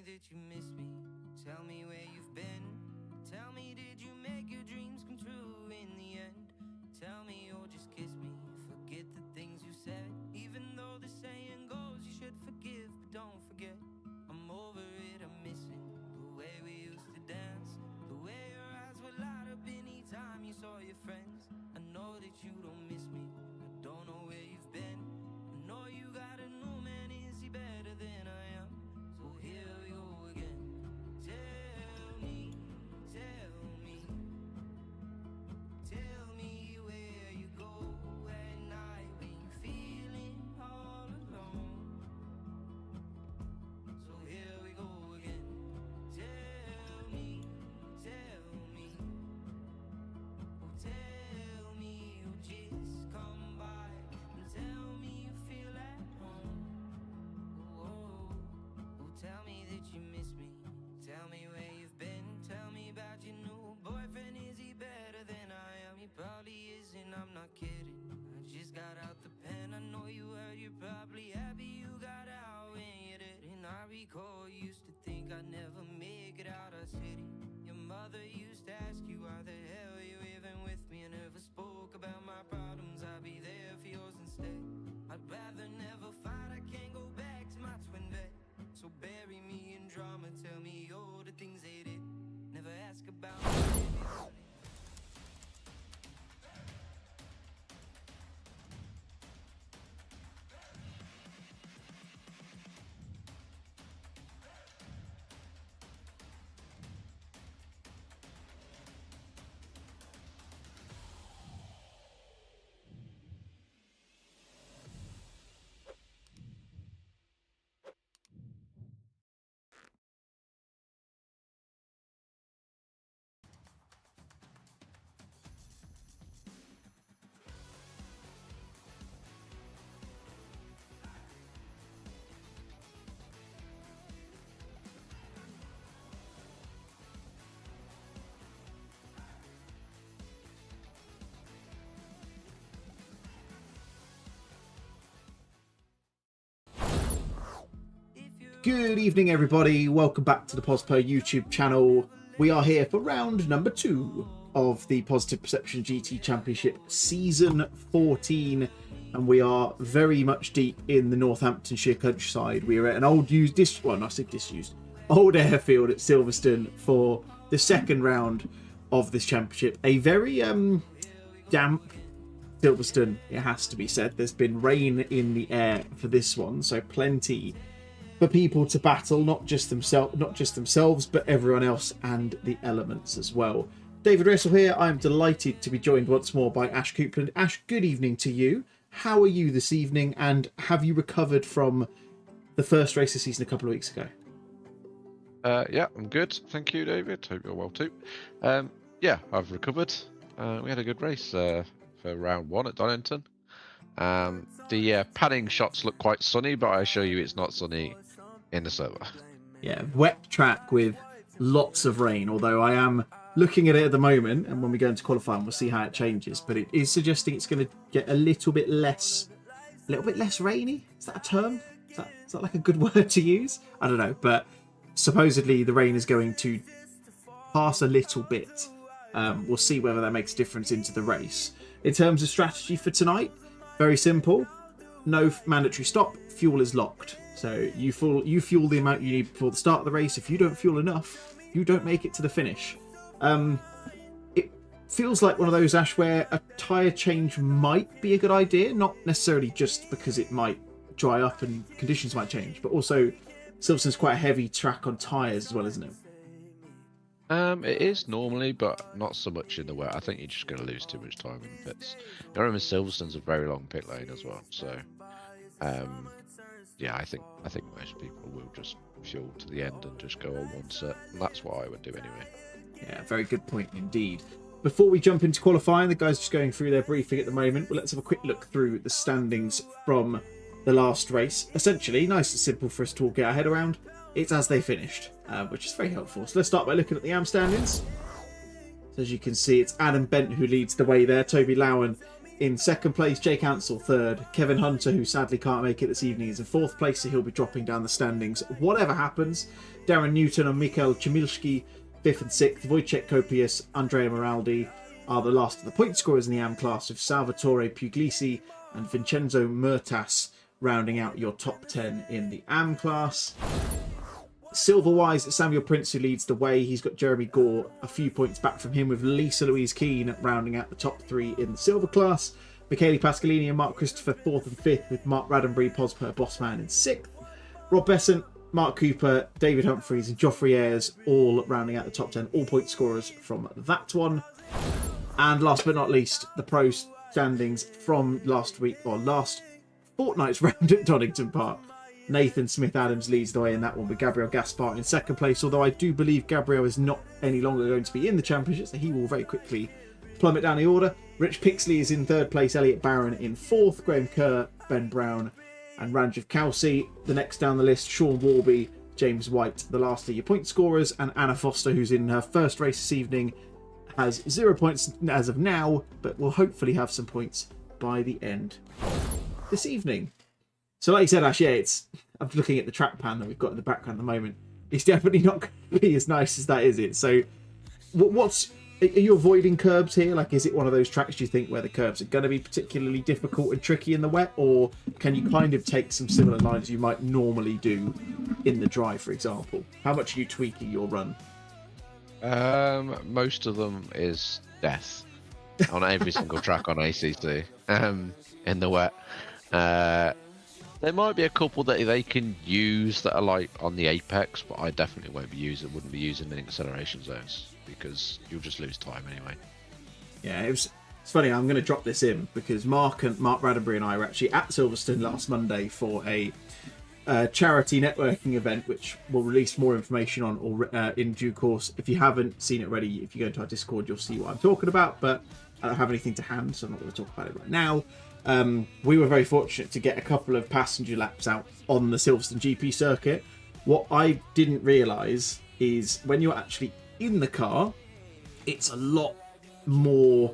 that you miss me. Tell me where you've been. Tell me, did you make your dreams come true in the end? Tell me, or just kiss me. Forget the things you said. Even though the saying goes you should forgive, but don't forget. I'm over it, I'm missing the way we used to dance. The way your eyes would light up anytime you saw your friends. I know that you don't miss me. I don't know where you've been. I know you got a new man, is he better than I am? So here we go again. Tell me, tell me, tell me where you go at night when you're feeling all alone. So here we go again. Tell me, tell me, oh tell me, oh just come by and tell me you feel at home. Oh, oh, tell me that you miss me. Tell me where you've been. Tell me about your new boyfriend. Is he better than I am? He probably isn't, I'm not kidding. I just got out the pen. I know you heard, you're probably happy you got out when you didn't. I recall you used to think I'd never make it out of city. Your mother used to ask you why the hell you even with me. I never spoke about my problems. I'd be there for yours instead. I'd rather never fight. I can't go back to my twin bed. So bury me in drama. Tell me all the things they did. Never ask about me. Good evening, everybody. Welcome back to the POSPO YouTube channel. We are here for round number 2 of the Positive Perception GT Championship Season 14, and we are very much deep in the Northamptonshire countryside. We are at an old airfield at Silverstone for the second round of this championship. A very damp Silverstone, it has to be said. There's been rain in the air for this one, so plenty for people to battle, not just themselves, but everyone else and the elements as well. David Russell here. I'm delighted to be joined once more by Ash Coupland. Ash, good evening to you. How are you this evening, and have you recovered from the first race of the season a couple of weeks ago? Yeah, I'm good. Thank you, David. Hope you're well too. Yeah, I've recovered. We had a good race for round 1 at Donington. The padding shots look quite sunny, but I assure you it's not sunny in the server. Yeah, wet track with lots of rain, although I am looking at it at the moment, and when we go into qualifying we'll see how it changes, but it is suggesting it's going to get a little bit less rainy. Is that a term? Is that like a good word to use? I don't know, but supposedly the rain is going to pass a little bit. We'll see whether that makes a difference into the race. In terms of strategy for tonight, very simple. No mandatory stop. Fuel is locked. So you fuel the amount you need before the start of the race. If you don't fuel enough, you don't make it to the finish. It feels like one of those, Ash, where a tyre change might be a good idea. Not necessarily just because it might dry up and conditions might change, but also Silverstone's quite a heavy track on tyres as well, isn't it? It is normally, but not so much in the wet. I think you're just going to lose too much time in the pits. I remember Silverstone's a very long pit lane as well, so yeah, I think most people will just fuel to the end and just go on one set, and that's what I would do anyway. Yeah, very good point indeed. Before we jump into qualifying, the guys are just going through their briefing at the moment. Well, let's have a quick look through the standings from the last race. Essentially, nice and simple for us to all get our head around. It's as they finished, which is very helpful. So let's start by looking at the AM standings. So as you can see, it's Adam Bent who leads the way there. Toby Lowen in second place, Jake Ansell third. Kevin Hunter, who sadly can't make it this evening, is in fourth place, so he'll be dropping down the standings. Whatever happens, Darren Newton and Mikhail Chmilski, fifth and sixth. Wojciech Kopius, Andrea Moraldi are the last of the point scorers in the AM class, with Salvatore Puglisi and Vincenzo Murtas rounding out your top 10 in the AM class. Silver-wise, Samuel Prince, who leads the way. He's got Jeremy Gore a few points back from him, with Lisa Louise Keane rounding out the top 3 in the silver class. Michele Pascalini and Mark Christopher 4th and 5th, with Mark Raddenbury, Posper, Bossman in 6th. Rob Besant, Mark Cooper, David Humphreys and Joffrey Ayres all rounding out the top 10, all point scorers from that one. And last but not least, the pro standings from last fortnight's round at Donington Park. Nathan Smith-Adams leads the way in that one, with Gabriel Gaspar in second place, although I do believe Gabriel is not any longer going to be in the championship, so he will very quickly plummet down the order. Rich Pixley is in third place, Elliot Barron in fourth, Graham Kerr, Ben Brown and Ranjiv Kelsey. The next down the list, Sean Warby, James White, the last of your point scorers, and Anna Foster, who's in her first race this evening, has 0 points as of now, but will hopefully have some points by the end this evening. So like you said, Ash, yeah, I'm looking at the track pan that we've got in the background at the moment. It's definitely not going to be as nice as that, is it? So are you avoiding curbs here? Like, is it one of those tracks, do you think, where the curbs are going to be particularly difficult and tricky in the wet? Or can you kind of take some similar lines you might normally do in the dry, for example? How much are you tweaking your run? Most of them is death on every single track on ACC in the wet. There might be a couple that they can use that are like on the apex, but I definitely wouldn't be using in acceleration zones because you'll just lose time anyway. Yeah, it's funny. I'm going to drop this in because Mark Raddenbury and I were actually at Silverstone last Monday for a charity networking event, which we'll release more information on in due course. If you haven't seen it already, if you go into our Discord, you'll see what I'm talking about, but I don't have anything to hand, so I'm not going to talk about it right now. We were very fortunate to get a couple of passenger laps out on the Silverstone GP circuit. What I didn't realise is when you're actually in the car, it's a lot more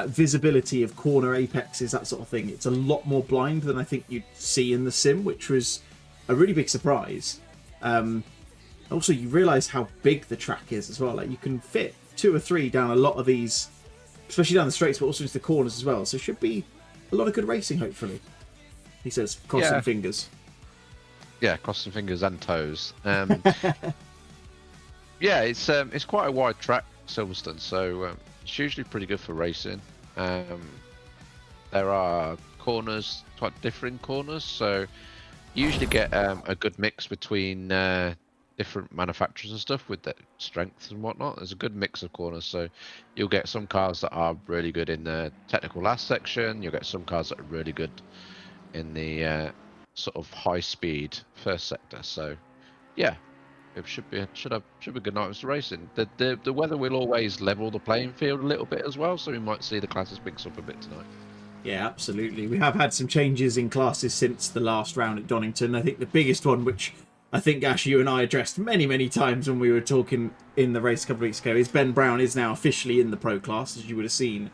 visibility of corner apexes, that sort of thing. It's a lot more blind than I think you'd see in the sim, which was a really big surprise. Also, you realise how big the track is as well. Like, you can fit 2 or 3 down a lot of these, especially down the straights, but also into the corners as well. So it should be a lot of good racing, hopefully. He says, crossing fingers. Yeah, crossing fingers and toes. Yeah, it's quite a wide track, Silverstone, so it's usually pretty good for racing. There are corners, quite different corners, so you usually get a good mix between different manufacturers and stuff with their strengths and whatnot. There's a good mix of corners, so you'll get some cars that are really good in the technical last section. You'll get some cars that are really good in the sort of high speed first sector. So yeah, it should be a good night of racing. The weather will always level the playing field a little bit as well, so we might see the classes mix up a bit tonight. Yeah, absolutely. We have had some changes in classes since the last round at Donington. I think the biggest one, which I think, Ash, you and I addressed many times when we were talking in the race a couple of weeks ago, is Ben Brown is now officially in the pro class, as you would have seen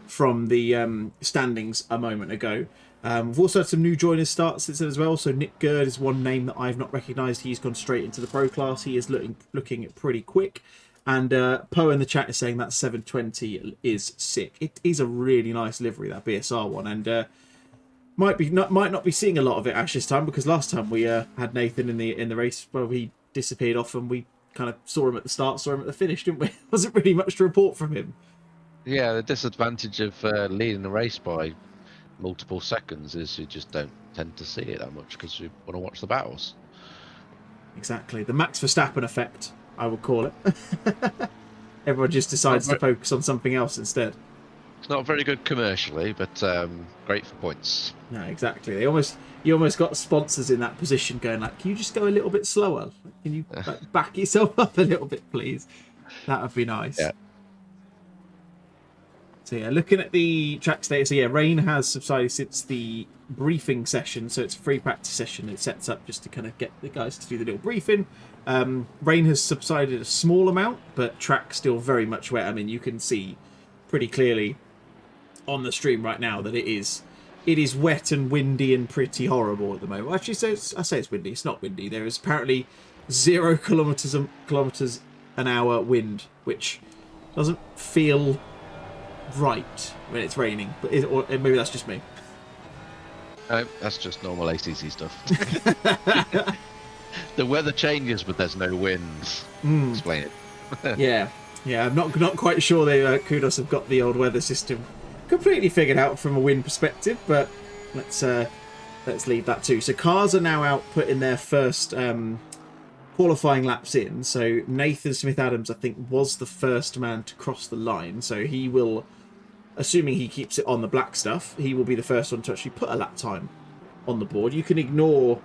from the standings a moment ago. We've also had some new joiners start since then as well. So Nick Gerd is one name that I've not recognised. He's gone straight into the pro class. He is looking pretty quick. And Poe in the chat is saying that 720 is sick. It is a really nice livery, that BSR one, and might not be seeing a lot of it Ash this time, because last time we had Nathan in the race where he disappeared off, and we kind of saw him at the start, saw him at the finish, didn't we? Wasn't really much to report from him. Yeah, the disadvantage of leading the race by multiple seconds is you just don't tend to see it that much because you want to watch the battles. Exactly, the Max Verstappen effect, I would call it. Everyone just decides to focus on something else instead. It's not very good commercially, but great for points. No, exactly. You almost got sponsors in that position going like, can you just go a little bit slower? Can you back yourself up a little bit, please? That would be nice. Yeah. So yeah, looking at the track status, so yeah, rain has subsided since the briefing session, so it's a free practice session. It sets up just to kind of get the guys to do the little briefing. Rain has subsided a small amount, but track still very much wet. I mean, you can see pretty clearly on the stream right now that it is wet and windy and pretty horrible at the moment. Well, actually, I say it's windy. It's not windy. There is apparently 0 kilometers an hour wind, which doesn't feel right when it's raining. But or maybe that's just me. That's just normal ACC stuff. The weather changes, but there's no winds. Explain it. Yeah. I'm not quite sure they Kudos have got the old weather system completely figured out from a wind perspective, but let's leave that too. So cars are now out putting their first qualifying laps in. So Nathan Smith-Adams, I think, was the first man to cross the line. So he will, assuming he keeps it on the black stuff, he will be the first one to actually put a lap time on the board. You can ignore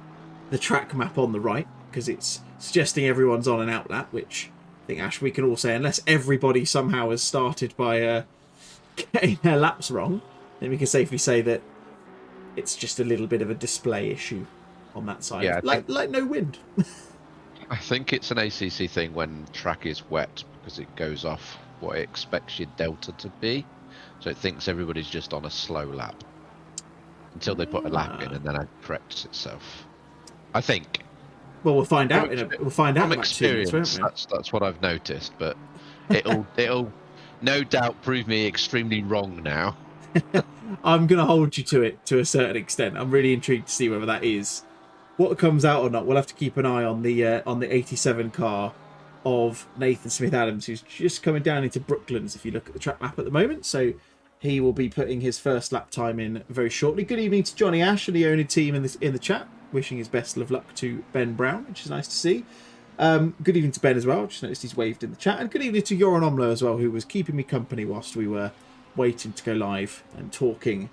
the track map on the right because it's suggesting everyone's on an out lap, which I think, Ash, we can all say, unless everybody somehow has started by getting their laps wrong, then we can safely say that it's just a little bit of a display issue on that side. Yeah, like no wind. I think it's an ACC thing when track is wet because it goes off what it expects your delta to be. So it thinks everybody's just on a slow lap until they put a lap in, and then it corrects itself. I think. Well, we'll find out. We'll find out. From experience, that's what I've noticed. But it'll no doubt prove me extremely wrong now. I'm going to hold you to it to a certain extent. I'm really intrigued to see whether that is what comes out or not. We'll have to keep an eye on the 87 car of Nathan Smith-Adams, who's just coming down into Brooklands if you look at the track map at the moment. So he will be putting his first lap time in very shortly. Good evening to Johnny Ash and the owner team in the chat. Wishing his best of luck to Ben Brown, which is nice to see. Good evening to Ben as well. Just noticed he's waved in the chat. And good evening to Joran Omlo as well, who was keeping me company whilst we were waiting to go live and talking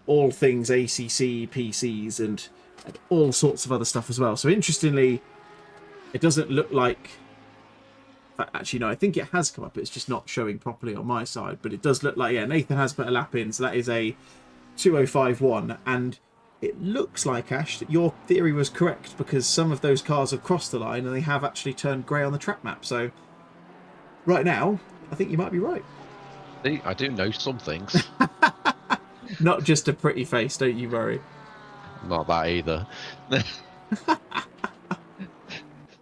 all things ACC, PCs, and all sorts of other stuff as well. So interestingly, it doesn't look like... Actually, no, I think it has come up. It's just not showing properly on my side. But it does look like, yeah, Nathan has put a lap in. So that is a 2:05.1. And it looks like, Ash, that your theory was correct because some of those cars have crossed the line and they have actually turned grey on the track map. So right now, I think you might be right. See, I do know some things. Not just a pretty face, don't you worry. Not that either.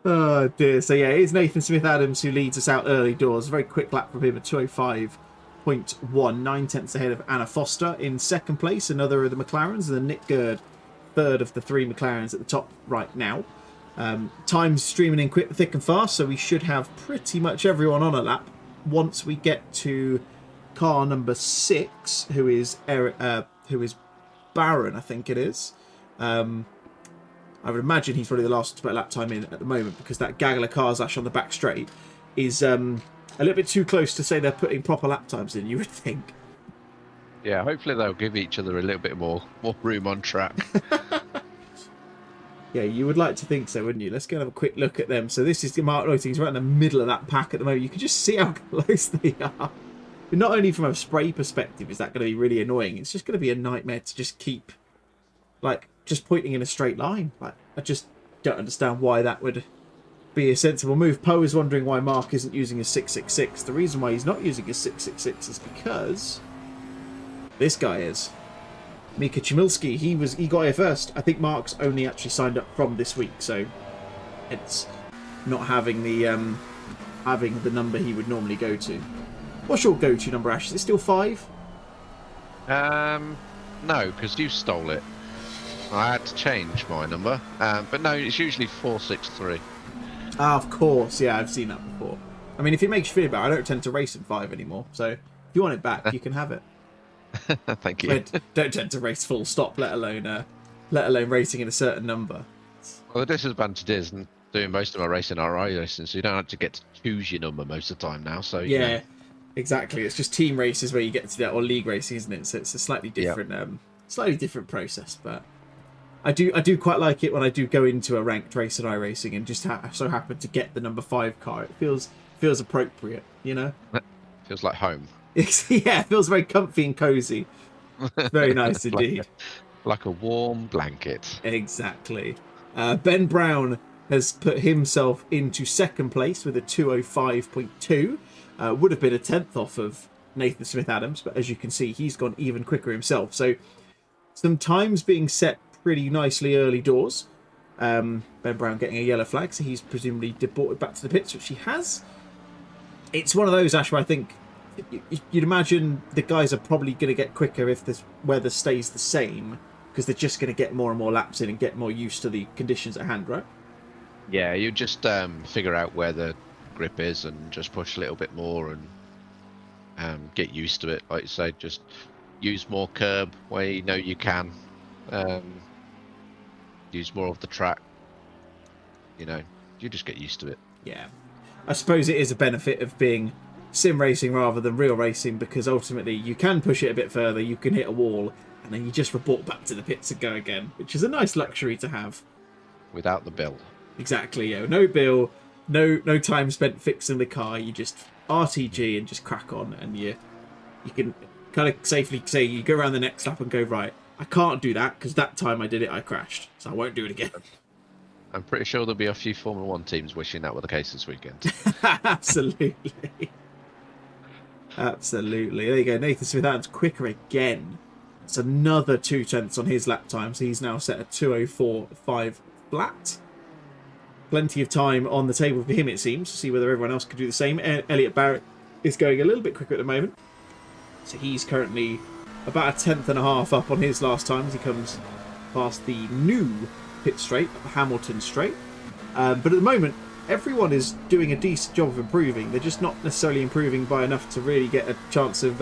Oh dear. So yeah, it's Nathan Smith-Adams who leads us out early doors. A very quick lap from him at 2:05.1, 9 tenths ahead of Anna Foster in second place, another of the McLarens, and then Nick Gerd, third of the 3 McLarens at the top right now. Time's streaming in quick, thick and fast, so we should have pretty much everyone on a lap once we get to car number 6, who is Baron, I think it is. I would imagine he's probably the last to put a lap time in at the moment because that gaggle of cars, Ash, on the back straight is a little bit too close to say they're putting proper lap times in, you would think. Yeah, hopefully they'll give each other a little bit more room on track. Yeah, you would like to think so, wouldn't you? Let's go and have a quick look at them. So this is Mark Loiting. He's right in the middle of that pack at the moment. You can just see how close they are. But not only from a spray perspective is that going to be really annoying, it's just going to be a nightmare to just keep, like, just pointing in a straight line. Like, I just don't understand why that would be a sensible move. Poe is wondering why Mark isn't using a 666. The reason why he's not using a 666 is because this guy is. Mika Chmielski, he got here first. I think Mark's only actually signed up from this week, so it's not having the number he would normally go to. What's your go-to number, Ash? Is it still 5? No, because you stole it. I had to change my number, but no, it's usually 463. Ah, of course, yeah, I've seen that before. I mean, if it makes you feel better, I don't tend to race in 5 anymore, so if you want it back, you can have it. Thank you. I don't tend to race full stop, let alone racing in a certain number. Well, the disadvantage is doing most of my racing RI racing, so you don't have to get to choose your number most of the time now. So yeah, you know. Exactly. It's just team races where you get to that, or league racing, isn't it? So it's a slightly different, slightly different process. But I do quite like it when I do go into a ranked race in iRacing and just so happen to get the number 5 car. It feels appropriate, you know. Feels like home. Yeah, it feels very comfy and cozy. Very nice indeed. Like a warm blanket. Exactly. Ben Brown has put himself into second place with a 2:05.2. Would have been a 10th off of Nathan Smith-Adams, but as you can see, he's gone even quicker himself. So some times being set pretty nicely early doors. Ben Brown getting a yellow flag, so he's presumably deported back to the pits, which he has. It's one of those, Ash, where I think you'd imagine the guys are probably going to get quicker if the weather stays the same, because they're just going to get more and more laps in and get more used to the conditions at hand, right? Yeah, you just figure out where the grip is and just push a little bit more and get used to it. Like you say, just use more curb where you know you can. Use more of the track. You know, you just get used to it. Yeah. I suppose it is a benefit of being sim racing rather than real racing, because ultimately you can push it a bit further, you can hit a wall, and then you just report back to the pits and go again, which is a nice luxury to have. Without the bill. Exactly, yeah. No bill, no time spent fixing the car. You just RTG and just crack on, and you can kind of safely say you go around the next lap and go, right, I can't do that because that time I did it, I crashed, so I won't do it again. I'm pretty sure there'll be a few Formula 1 teams wishing that were the case this weekend. Absolutely. Absolutely. There you go. Nathan Smith-Adams quicker again. It's another 2/10 on his lap time, so he's now set a 2:04.5 flat. Plenty of time on the table for him, it seems, to see whether everyone else could do the same. Elliot Barrett is going a little bit quicker at the moment. So he's currently about 1/10.5 up on his last time as he comes past the new pit straight, Hamilton straight. But at the moment, everyone is doing a decent job of improving. They're just not necessarily improving by enough to really get a chance of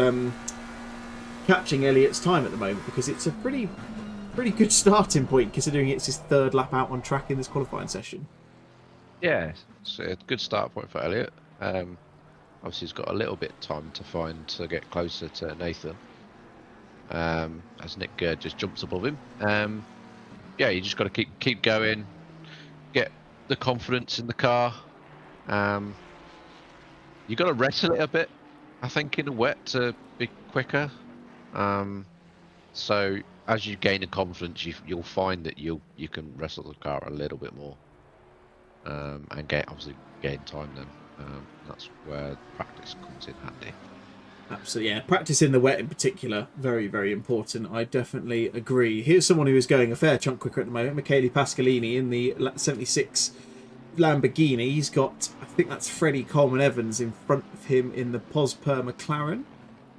catching Elliot's time at the moment, because it's a pretty good starting point considering it's his third lap out on track in this qualifying session. Yeah, it's a good start point for Elliot. Obviously, he's got a little bit of time to find to get closer to Nathan. As Nick Gerd just jumps above him. Yeah, you just got to keep going, get the confidence in the car. You got to wrestle it a bit, I think, in the wet to be quicker. So as you gain the confidence, you'll find that you can wrestle the car a little bit more, and obviously gain time. Then that's where practice comes in handy. Absolutely, yeah. Practice in the wet in particular, very, very important. I definitely agree. Here's someone who is going a fair chunk quicker at the moment, Michele Pasqualini in the 76 Lamborghini. He's got, I think that's Freddie Coleman Evans in front of him in the Posper McLaren.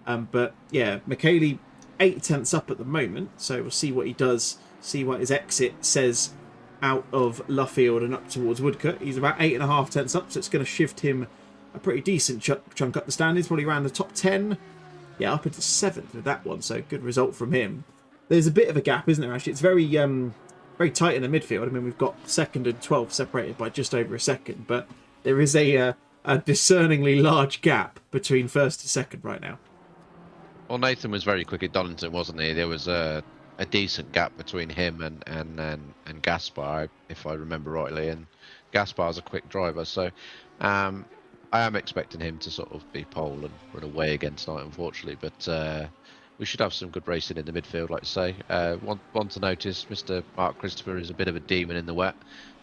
But yeah, Michele 8/10 up at the moment, so we'll see what he does, see what his exit says out of Luffield and up towards Woodcote. He's about 8.5 up, so it's going to shift him a pretty decent chunk up the standings, probably around the top 10. Yeah, up into 7th with that one, so good result from him. There's a bit of a gap, isn't there, actually? It's very tight in the midfield. I mean, we've got 2nd and 12th separated by just over a second, but there is a discerningly large gap between 1st and 2nd right now. Well, Nathan was very quick at Donington, wasn't he? There was a decent gap between him and Gaspar, if I remember rightly, and Gaspar's a quick driver, so I am expecting him to sort of be pole and run away again tonight, unfortunately. But we should have some good racing in the midfield, like you say. One to notice, Mr. Mark Christopher is a bit of a demon in the wet.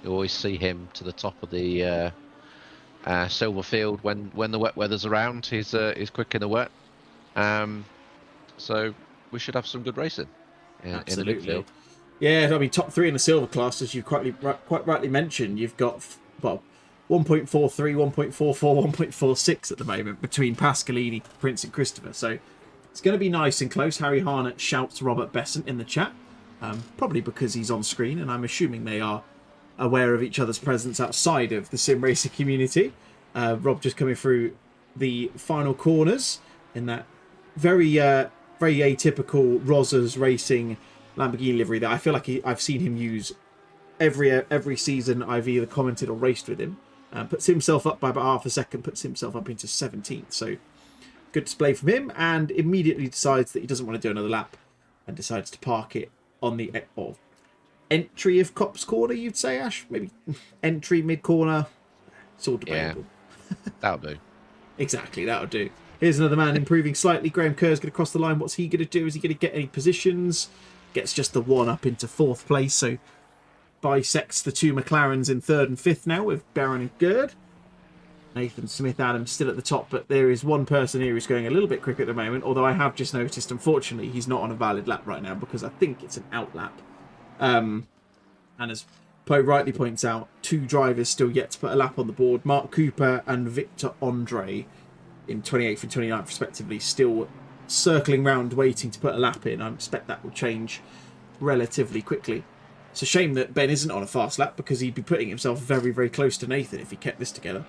You always see him to the top of the silver field when the wet weather's around. He's quick in the wet. So we should have some good racing in the midfield. Yeah, I mean, top 3 in the silver class, as you quite rightly mentioned. You've got, well, 1.43, 1.44, 1.46 at the moment between Pasqualini, Prince and Christopher. So it's going to be nice and close. Harry Harnett shouts Robert Besant in the chat, probably because he's on screen, and I'm assuming they are aware of each other's presence outside of the sim racing community. Rob just coming through the final corners in that very atypical Rosas Racing Lamborghini livery that I feel like I've seen him use every season I've either commented or raced with him. Puts himself up by about half a second, puts himself up into 17th. So good display from him, and immediately decides that he doesn't want to do another lap and decides to park it on the entry of Copse Corner, you'd say, Ash? Maybe entry, mid-corner. It's all debatable. Yeah, that'll do. Exactly, that'll do. Here's another man improving slightly. Graham Kerr's going to cross the line. What's he going to do? Is he going to get any positions? Gets just the 1 up into 4th place, so bisects the 2 McLarens in 3rd and 5th now with Barron and Gerd. Nathan Smith Adams still at the top, but there is one person here who's going a little bit quicker at the moment, although I have just noticed, unfortunately, he's not on a valid lap right now because I think it's an out lap. And as Poe rightly points out, 2 drivers still yet to put a lap on the board. Mark Cooper and Victor Andre in 28th and 29th respectively, still circling round waiting to put a lap in. I expect that will change relatively quickly. It's a shame that Ben isn't on a fast lap because he'd be putting himself very, very close to Nathan if he kept this together.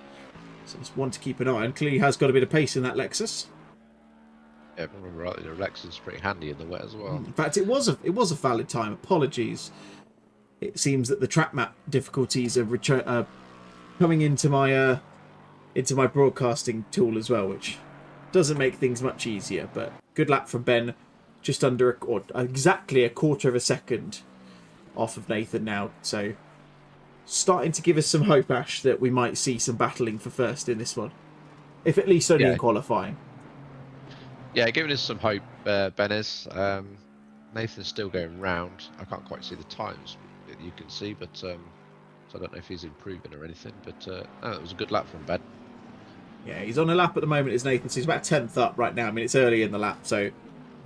So it's one to keep an eye on. Clearly has got a bit of pace in that Lexus. Yeah, if I remember rightly, the Lexus is pretty handy in the wet as well. In fact, it was a valid time. Apologies. It seems that the track map difficulties are coming into my broadcasting tool as well, which doesn't make things much easier. But good lap from Ben, just under exactly a quarter of a second off of Nathan now. So starting to give us some hope, Ash, that we might see some battling for first in this one, if at least only in qualifying. Yeah, giving us some hope, Ben is. Nathan's still going round. I can't quite see the times that you can see, but so I don't know if he's improving or anything. But no, it was a good lap from Ben. Yeah, he's on a lap at the moment, is Nathan. So he's about 10th up right now. I mean, it's early in the lap, so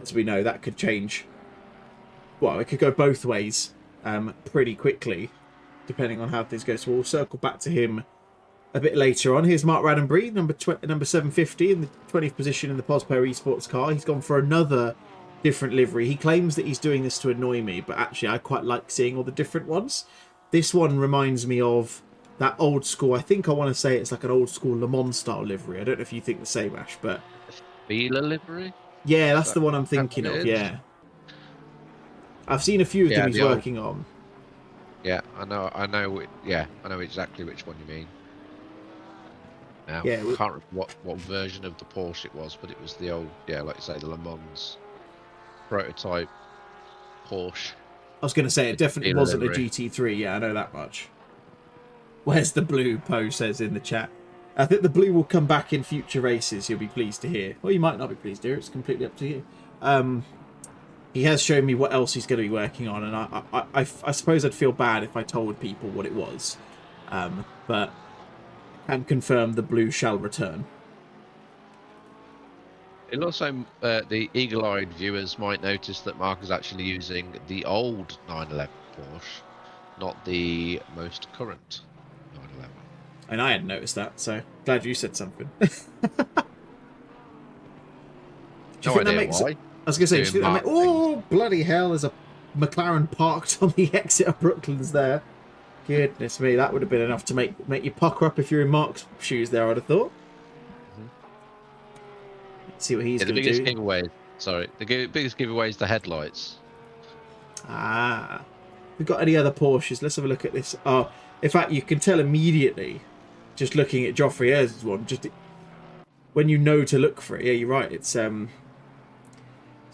as we know, that could change. Well, it could go both ways pretty quickly, depending on how things go. So we'll circle back to him a bit later on. Here's Mark Raddenbury, number 750 in the 20th position in the Pospo Esports car. He's gone for another different livery. He claims that he's doing this to annoy me, but actually I quite like seeing all the different ones. This one reminds me of that old school, I think I want to say it's like an old school Le Mans style livery. I don't know if you think the same, Ash, but... Feeler livery? Yeah, that's the one I'm thinking of, yeah. I've seen a few of them he's working on. Yeah, I know exactly which one you mean. Now, yeah, I can't remember what version of the Porsche it was, but it was the old, like you say, the Le Mans prototype Porsche. I was going to say, it definitely wasn't a GT3, yeah, I know that much. Where's the blue, Poe says in the chat. I think the blue will come back in future races, you'll be pleased to hear. Well, you might not be pleased to hear, it's completely up to you. He has shown me what else he's going to be working on, and I suppose I'd feel bad if I told people what it was. But I can confirm the blue shall return. It also, the eagle-eyed viewers might notice that Mark is actually using the old 911 Porsche, not the most current 911. And I hadn't noticed that, so glad you said something. No idea why. I was going to say, do you think that makes... Oh, bloody hell, there's a McLaren parked on the exit of Brooklands there. Goodness me, that would have been enough to make you pucker up if you're in Mark's shoes there, I'd have thought. Let's see what he's going to do. The biggest giveaway is the headlights. Ah. We've got any other Porsches? Let's have a look at this. Oh, in fact, you can tell immediately, just looking at Geoffrey Ayres' one, just when you know to look for it. Yeah, you're right. It's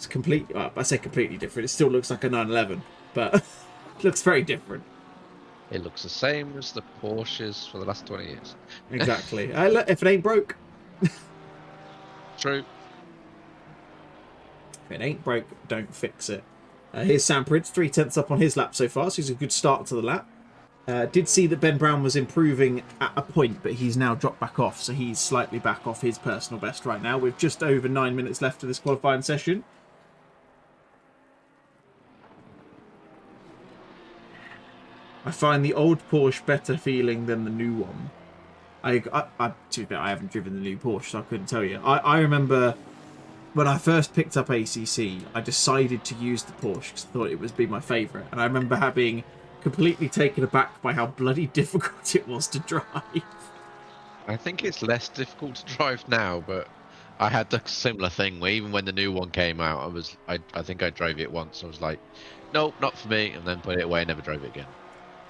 completely... Well, I say completely different. It still looks like a 911, but it looks very different. It looks the same as the Porsches for the last 20 years. Exactly. If it ain't broke. True. If it ain't broke, don't fix it. Here's Sam Prince, 3/10 up on his lap so far, so he's a good start to the lap. Did see that Ben Brown was improving at a point, but he's now dropped back off, so he's slightly back off his personal best right now, with just over 9 minutes left of this qualifying session. I find the old Porsche better feeling than the new one. To be fair, I haven't driven the new Porsche, so I couldn't tell you. I remember when I first picked up ACC, I decided to use the Porsche because I thought it would be my favourite. And I remember having completely taken aback by how bloody difficult it was to drive. I think it's less difficult to drive now, but I had the similar thing where even when the new one came out, I think I drove it once. I was like, nope, not for me, and then put it away and never drove it again.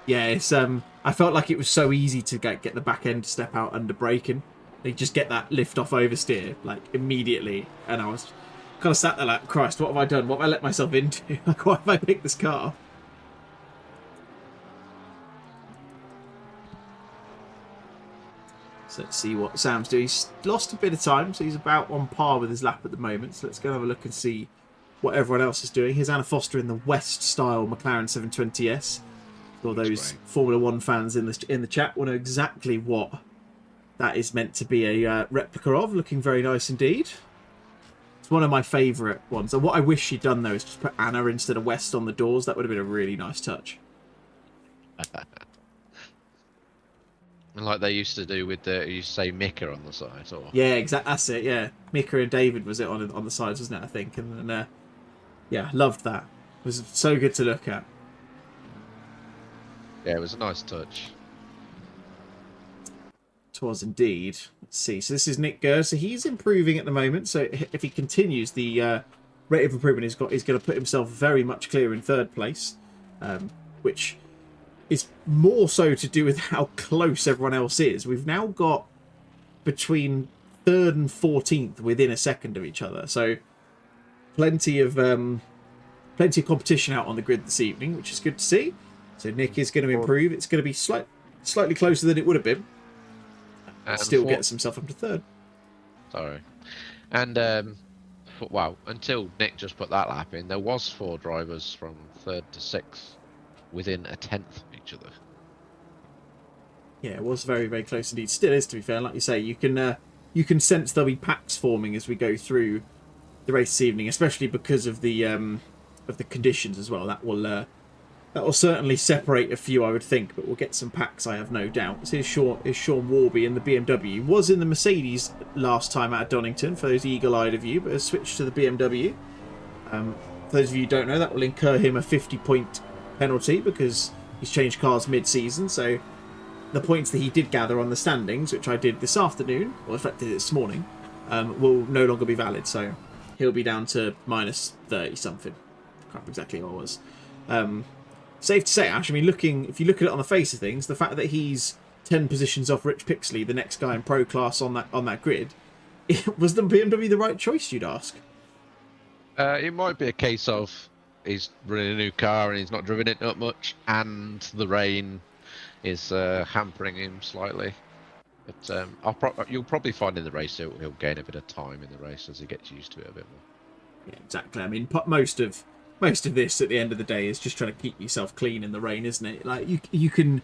Yeah, it's I felt like it was so easy to get the back end to step out under braking. They just get that lift off oversteer like immediately, and I was kind of sat there like, Christ, what have I done? What have I let myself into? Like, why have I picked this car? So let's see what Sam's doing. He's lost a bit of time, so he's about on par with his lap at the moment. So let's go and have a look and see what everyone else is doing. Here's Anna Foster in the West style McLaren 720S. All those Formula One fans in the chat will know exactly what that is meant to be a replica of, looking very nice indeed. It's one of my favourite ones. And what I wish she'd done, though, is just put Anna instead of West on the doors. That would have been a really nice touch. Like they used to do with the, you used to say Mika on the side, or Yeah, exactly. That's it. Yeah, Mika and David was it on the sides, wasn't it? I think, and then yeah, loved that. It was so good to look at. yeah, it was a nice touch. It was indeed. Let's see. So this is Nick Gurr. So he's improving at the moment. So if he continues, the rate of improvement he's going to put himself very much clear in third place, which is more so to do with how close everyone else is. We've now got between 3rd and 14th within a second of each other. So plenty of competition out on the grid this evening, which is good to see. So Nick is going to improve. It's going to be slightly closer than it would have been. Still gets himself up to 3rd. Sorry. And well, until Nick just put that lap in, there was 4 drivers from 3rd to 6th within a 10th of each other. Yeah, it was very, very close indeed. Still is, to be fair. Like you say, you can sense there'll be packs forming as we go through the race this evening, especially because of the conditions as well. That will certainly separate a few, I would think, but we'll get some packs, I have no doubt. So here's Sean Warby in the BMW. He was in the Mercedes last time out of Donington, for those eagle-eyed of you, but has switched to the BMW. For those of you who don't know, that will incur him a 50-point penalty because he's changed cars mid-season. So the points that he did gather on the standings, which I did this afternoon, or in fact did it this morning, will no longer be valid. So he'll be down to minus 30-something. I can't remember exactly what it was. Safe to say, Ash, I mean, if you look at it on the face of things, the fact that he's 10 positions off Rich Pixley, the next guy in Pro Class on that grid, was the BMW the right choice, you'd ask? It might be a case of he's running a new car and he's not driven it up much, and the rain is hampering him slightly. But you'll probably find in the race he'll gain a bit of time in the race as he gets used to it a bit more. Yeah, exactly. I mean, most of this at the end of the day is just trying to keep yourself clean in the rain, isn't it? Like you can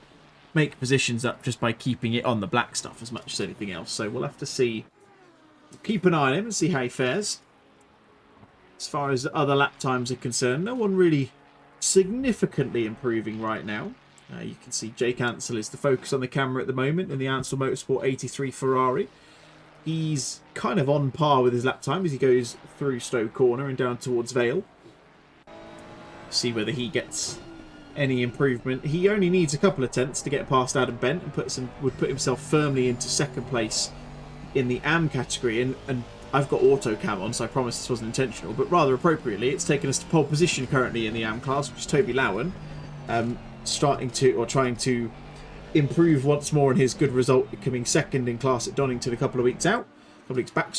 make positions up just by keeping it on the black stuff as much as anything else. So we'll have to see. Keep an eye on him and see how he fares. As far as other lap times are concerned, no one really significantly improving right now. You can see Jake Ansell is the focus on the camera at the moment in the Ansell Motorsport 83 Ferrari. He's kind of on par with his lap time as he goes through Stowe Corner and down towards Vale. See whether he gets any improvement. He only needs a couple of tenths to get past Adam Bent and would put himself firmly into 2nd place in the AM category. And I've got auto cam on, so I promise this wasn't intentional, but rather appropriately, it's taken us to pole position currently in the AM class, which is Toby Lowen, trying to improve once more in his good result, coming 2nd in class at Donington a couple of weeks back.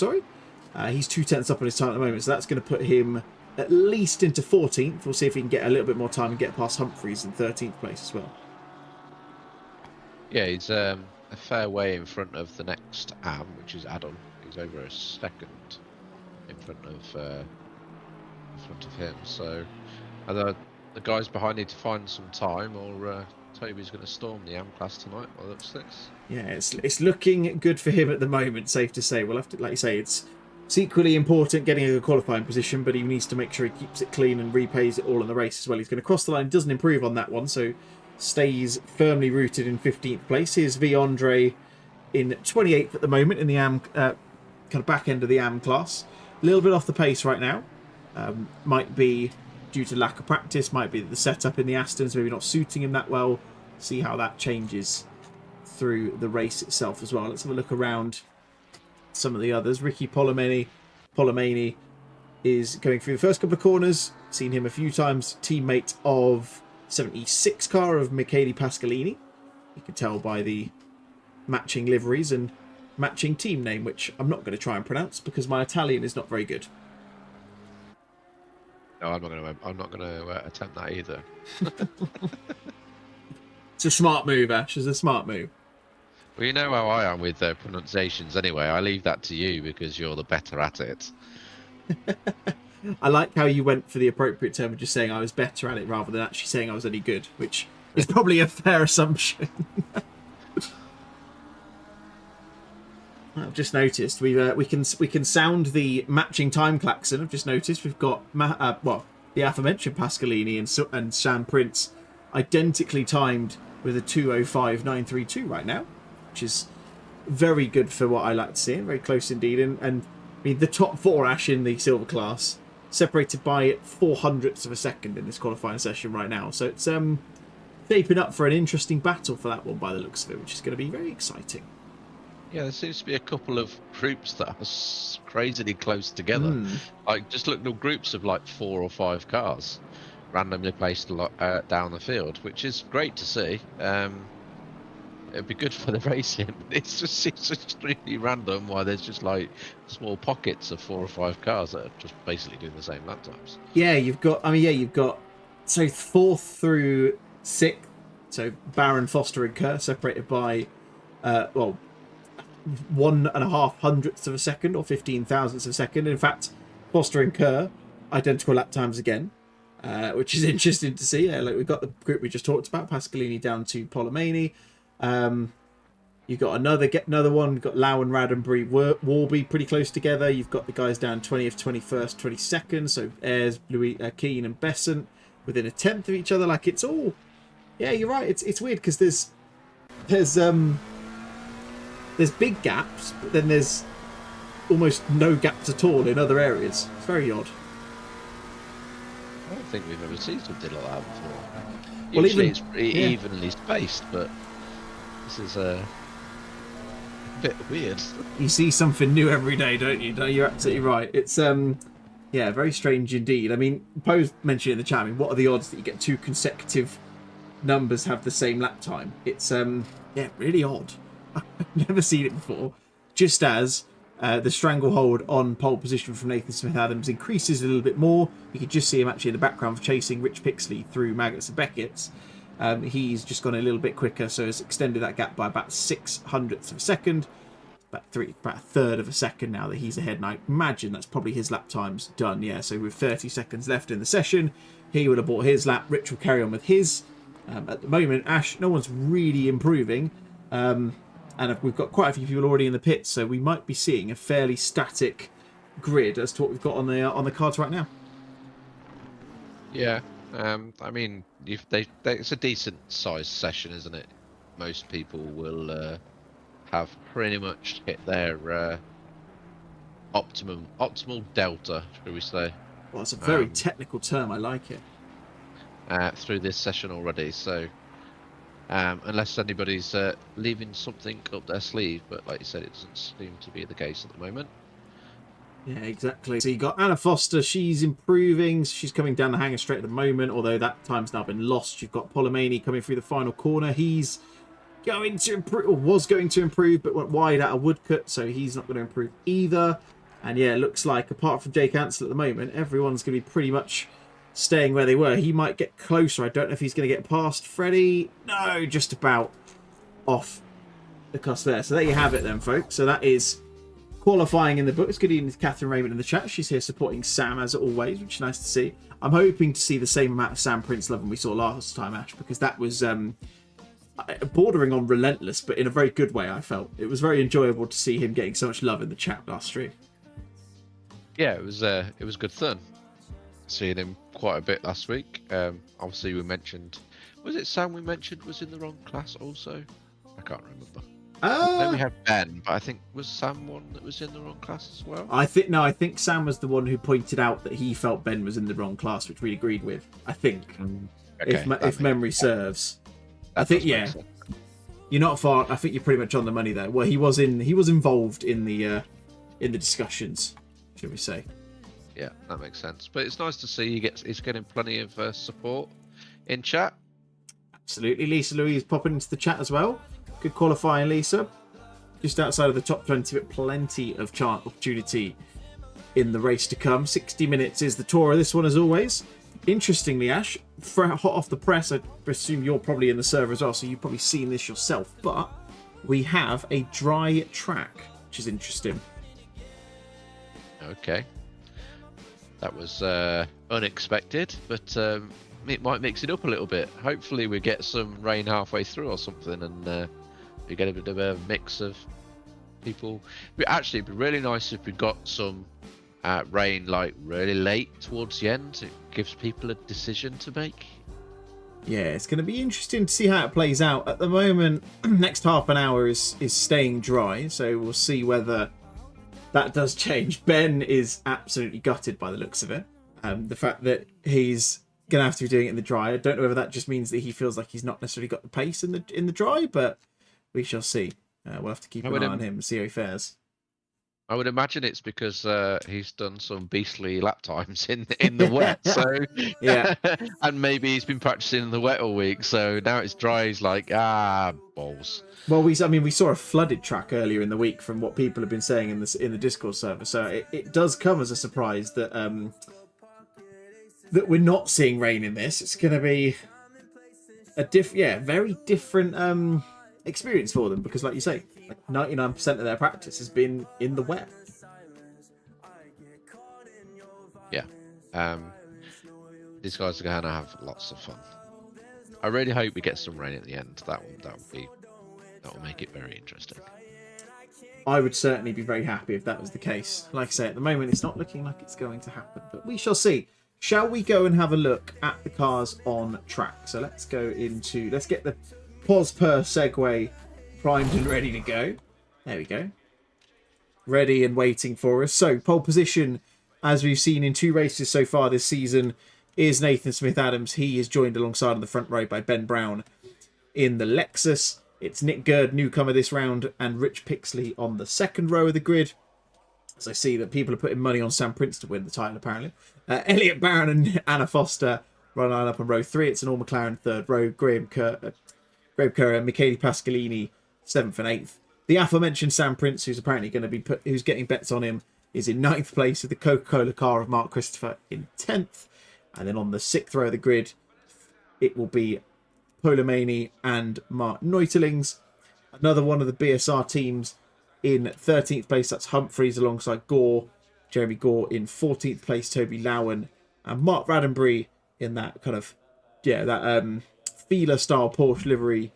He's 2 tenths up on his time at the moment, so that's going to put him at least into 14th. We'll see if he can get a little bit more time and get past Humphreys in 13th place as well. Yeah, he's a fair way in front of the next AM, which is Adam. He's over a second in front of him. So either the guys behind need to find some time, or Toby's going to storm the AM class tonight. Well, that's 6. Yeah, it's looking good for him at the moment. Safe to say. We'll have to, like you say, it's equally important getting a good qualifying position, but he needs to make sure he keeps it clean and repays it all in the race as well. He's going to cross the line, doesn't improve on that one, so stays firmly rooted in 15th place. Here's V. Andre in 28th at the moment in the AM, kind of back end of the AM class. A little bit off the pace right now. Might be due to lack of practice, might be the setup in the Astons maybe not suiting him that well. See how that changes through the race itself as well. Let's have a look around some of the others. Ricky Polomani is going through the first couple of corners. Seen him a few times. Teammate of 76 car of Michele Pascalini. You can tell by the matching liveries and matching team name, which I'm not going to try and pronounce because my Italian is not very good. No, I'm not going to attempt that either. It's a smart move, Ash. It's a smart move. Well, you know how I am with pronunciations anyway. I leave that to you because you're the better at it. I like how you went for the appropriate term of just saying I was better at it rather than actually saying I was any good, which is probably a fair assumption. I've just noticed we can sound the matching time klaxon. I've just noticed we've got the aforementioned Pascalini and Sam Prince identically timed with a 2:05.932 right now, which is very good for what I like to see, and very close indeed. And I mean, the top four, Ash, in the silver class, separated by 0.04 of a second in this qualifying session right now. So it's shaping up for an interesting battle for that one by the looks of it, which is going to be very exciting. Yeah, there seems to be a couple of groups that are crazily close together. Like, just look at groups of like 4 or 5 cars randomly placed down the field, which is great to see. It'd be good for the racing. It's extremely random why there's just like small pockets of 4 or 5 cars that are just basically doing the same lap times. Yeah, you've got so 4th through 6th, so Barron, Foster and Kerr separated by 1.5 hundredths of a second or 15 thousandths of a second. In fact, Foster and Kerr identical lap times again, which is interesting to see. Yeah, like we've got the group we just talked about, Pascalini down to Polomani. You've got another one. You've got Lau and Raddenbury, Warby pretty close together. You've got the guys down 20th, 21st, 22nd. So Ayres, Louis, Keane and Besant within a tenth of each other. Like it's all, yeah, you're right. It's weird because there's big gaps, but then there's almost no gaps at all in other areas. It's very odd. I don't think we've ever seen something like that before. Well, Usually it's pretty evenly spaced, but this is a bit weird. You see something new every day, don't you? You're absolutely right. It's yeah, very strange indeed. I mean, Poe's mentioned in the chat, I mean, what are the odds that you get 2 consecutive numbers have the same lap time? It's yeah, really odd. I've never seen it before. Just as the stranglehold on pole position from Nathan Smith-Adams increases a little bit more. You can just see him actually in the background chasing Rich Pixley through Maggots and Beckett's. He's just gone a little bit quicker, so has extended that gap by about 0.06 of a second. About a third of a second now that he's ahead. And I imagine that's probably his lap times done. Yeah, so with 30 seconds left in the session, he would have bought his lap. Rich will carry on with his. At the moment, Ash, no one's really improving. And we've got quite a few people already in the pits, so we might be seeing a fairly static grid as to what we've got on the cards right now. Yeah, I mean, it's a decent sized session, isn't it? Most people will have pretty much hit their optimal delta, shall we say? Well, it's a very technical term. I like it. Through this session already, so. Unless anybody's leaving something up their sleeve, but like you said, it doesn't seem to be the case at the moment. Yeah, exactly. So you got Anna Foster, she's improving. She's coming down the hanger straight at the moment, although that time's now been lost. You've got Polomani coming through the final corner. He's going to improve, or was going to improve, but went wide out of Woodcut, so he's not going to improve either. And yeah, it looks like, apart from Jake Ansel at the moment, everyone's going to be pretty much staying where they were. He might get closer. I don't know if he's going to get past Freddie. No, just about off the cusp there. So there you have it then, folks. So that is qualifying in the books. Good evening to Catherine Raymond in the chat. She's here supporting Sam as always, which is nice to see. I'm hoping to see the same amount of Sam Prince love than we saw last time, Ash, because that was bordering on relentless, but in a very good way, I felt. It was very enjoyable to see him getting so much love in the chat last stream. Yeah, it was good fun. Seeing him quite a bit last week. Obviously, we mentioned, was it Sam we mentioned was in the wrong class also? I can't remember. Then we had Ben, but I think was Sam one that was in the wrong class as well? I think Sam was the one who pointed out that he felt Ben was in the wrong class, which we agreed with. I think, Okay, if memory serves. I think you're not far. I think you're pretty much on the money there. Well, he was involved in the discussions, should we say? Yeah, that makes sense. But it's nice to see he's getting plenty of support in chat. Absolutely. Lisa Louise popping into the chat as well. Good qualifying, Lisa. Just outside of the top 20, but plenty of chance opportunity in the race to come. 60 minutes is the tour of this one, as always. Interestingly, Ash, hot off the press, I presume you're probably in the server as well, so you've probably seen this yourself, but we have a dry track, which is interesting. Okay. That was unexpected, but it might mix it up a little bit. Hopefully we get some rain halfway through or something, and we get a bit of a mix of people. It'd be really nice if we got some rain like really late towards the end. It gives people a decision to make. Yeah, it's going to be interesting to see how it plays out. At the moment, next half an hour is staying dry, so we'll see whether that does change. Ben is absolutely gutted by the looks of it. The fact that he's going to have to be doing it in the dry. I don't know whether that just means that he feels like he's not necessarily got the pace in the dry, but we shall see. We'll have to keep an eye on him and see how he fares. I would imagine it's because he's done some beastly lap times in the wet, so yeah, and maybe he's been practicing in the wet all week, so now it's dry. He's like, balls. Well, we saw a flooded track earlier in the week from what people have been saying in the Discord server, so it does come as a surprise that that we're not seeing rain in this. It's going to be a very different experience for them, because like you say, like 99% of their practice has been in the wet. Yeah. These guys are going to have lots of fun. I really hope we get some rain at the end. That will make it very interesting. I would certainly be very happy if that was the case. Like I say, at the moment it's not looking like it's going to happen, but we shall see. Shall we go and have a look at the cars on track? So let's get the pos per segue primed and ready to go. There we go. Ready and waiting for us. So pole position, as we've seen in 2 races so far this season, is Nathan Smith-Adams. He is joined alongside on the front row by Ben Brown in the Lexus. It's Nick Gerd, newcomer this round, and Rich Pixley on the second row of the grid. As I see that people are putting money on Sam Prince to win the title, apparently. Elliot Barron and Anna Foster run line up on row 3. It's an All McLaren third row. Graham Kerr and Michele Pascalini 7th and 8th. The aforementioned Sam Prince, who's apparently going to be who's getting bets on him, is in 9th place, with the Coca-Cola car of Mark Christopher in 10th. And then on the 6th row of the grid, it will be Polomani and Mark Neuterlings. Another one of the BSR teams in 13th place, that's Humphreys alongside Gore. Jeremy Gore in 14th place, Toby Lowen, and Mark Raddenbury in that kind of, feeler style Porsche livery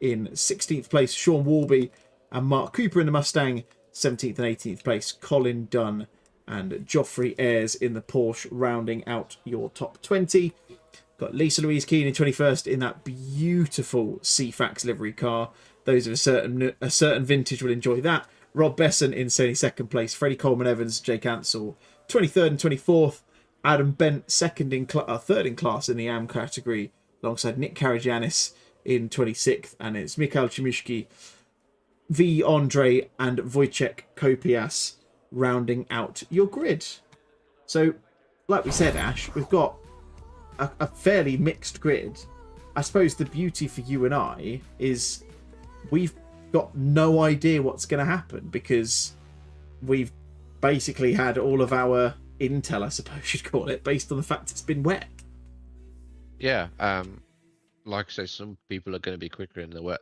in 16th place, Sean Warby, and Mark Cooper in the Mustang, 17th and 18th place, Colin Dunn and Joffrey Ayres in the Porsche, rounding out your top 20. Got Lisa Louise Keane in 21st in that beautiful CFAX livery car. Those of a certain vintage will enjoy that. Rob Besson in 72nd place. Freddie Coleman Evans, Jake Ansell 23rd and 24th. Adam Bent third in class in the AM category, alongside Nick Karagiannis in 26th. And it's Mikhail Chimushki, V. Andre and Wojciech Kopias rounding out your grid. So, like we said, Ash, we've got a fairly mixed grid. I suppose the beauty for you and I is we've got no idea what's going to happen, because we've basically had all of our intel, I suppose you'd call it, based on the fact it's been wet. Yeah, like I say, some people are going to be quicker in the wet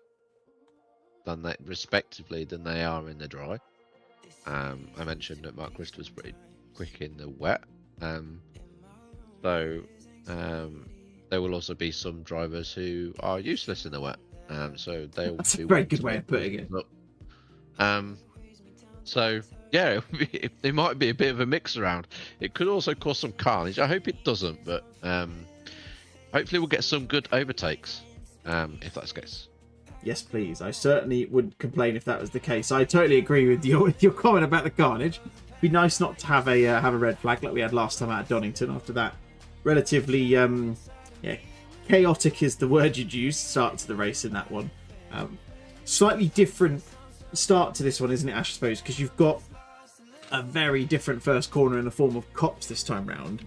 than they are in the dry. I mentioned that Mark Christ was pretty quick in the wet, so there will also be some drivers who are useless in the wet, so they'll. That's a very good way of putting it. So yeah, there might be a bit of a mix around. It could also cause some carnage. I hope it doesn't, but hopefully we'll get some good overtakes, if that's the case. Yes, please. I certainly wouldn't complain if that was the case. I totally agree with your comment about the carnage. It'd be nice not to have a red flag like we had last time out at Donington. After that relatively chaotic is the word you'd use, start to the race in that one. Slightly different start to this one, isn't it, Ash, I suppose, because you've got a very different first corner in the form of cops this time round.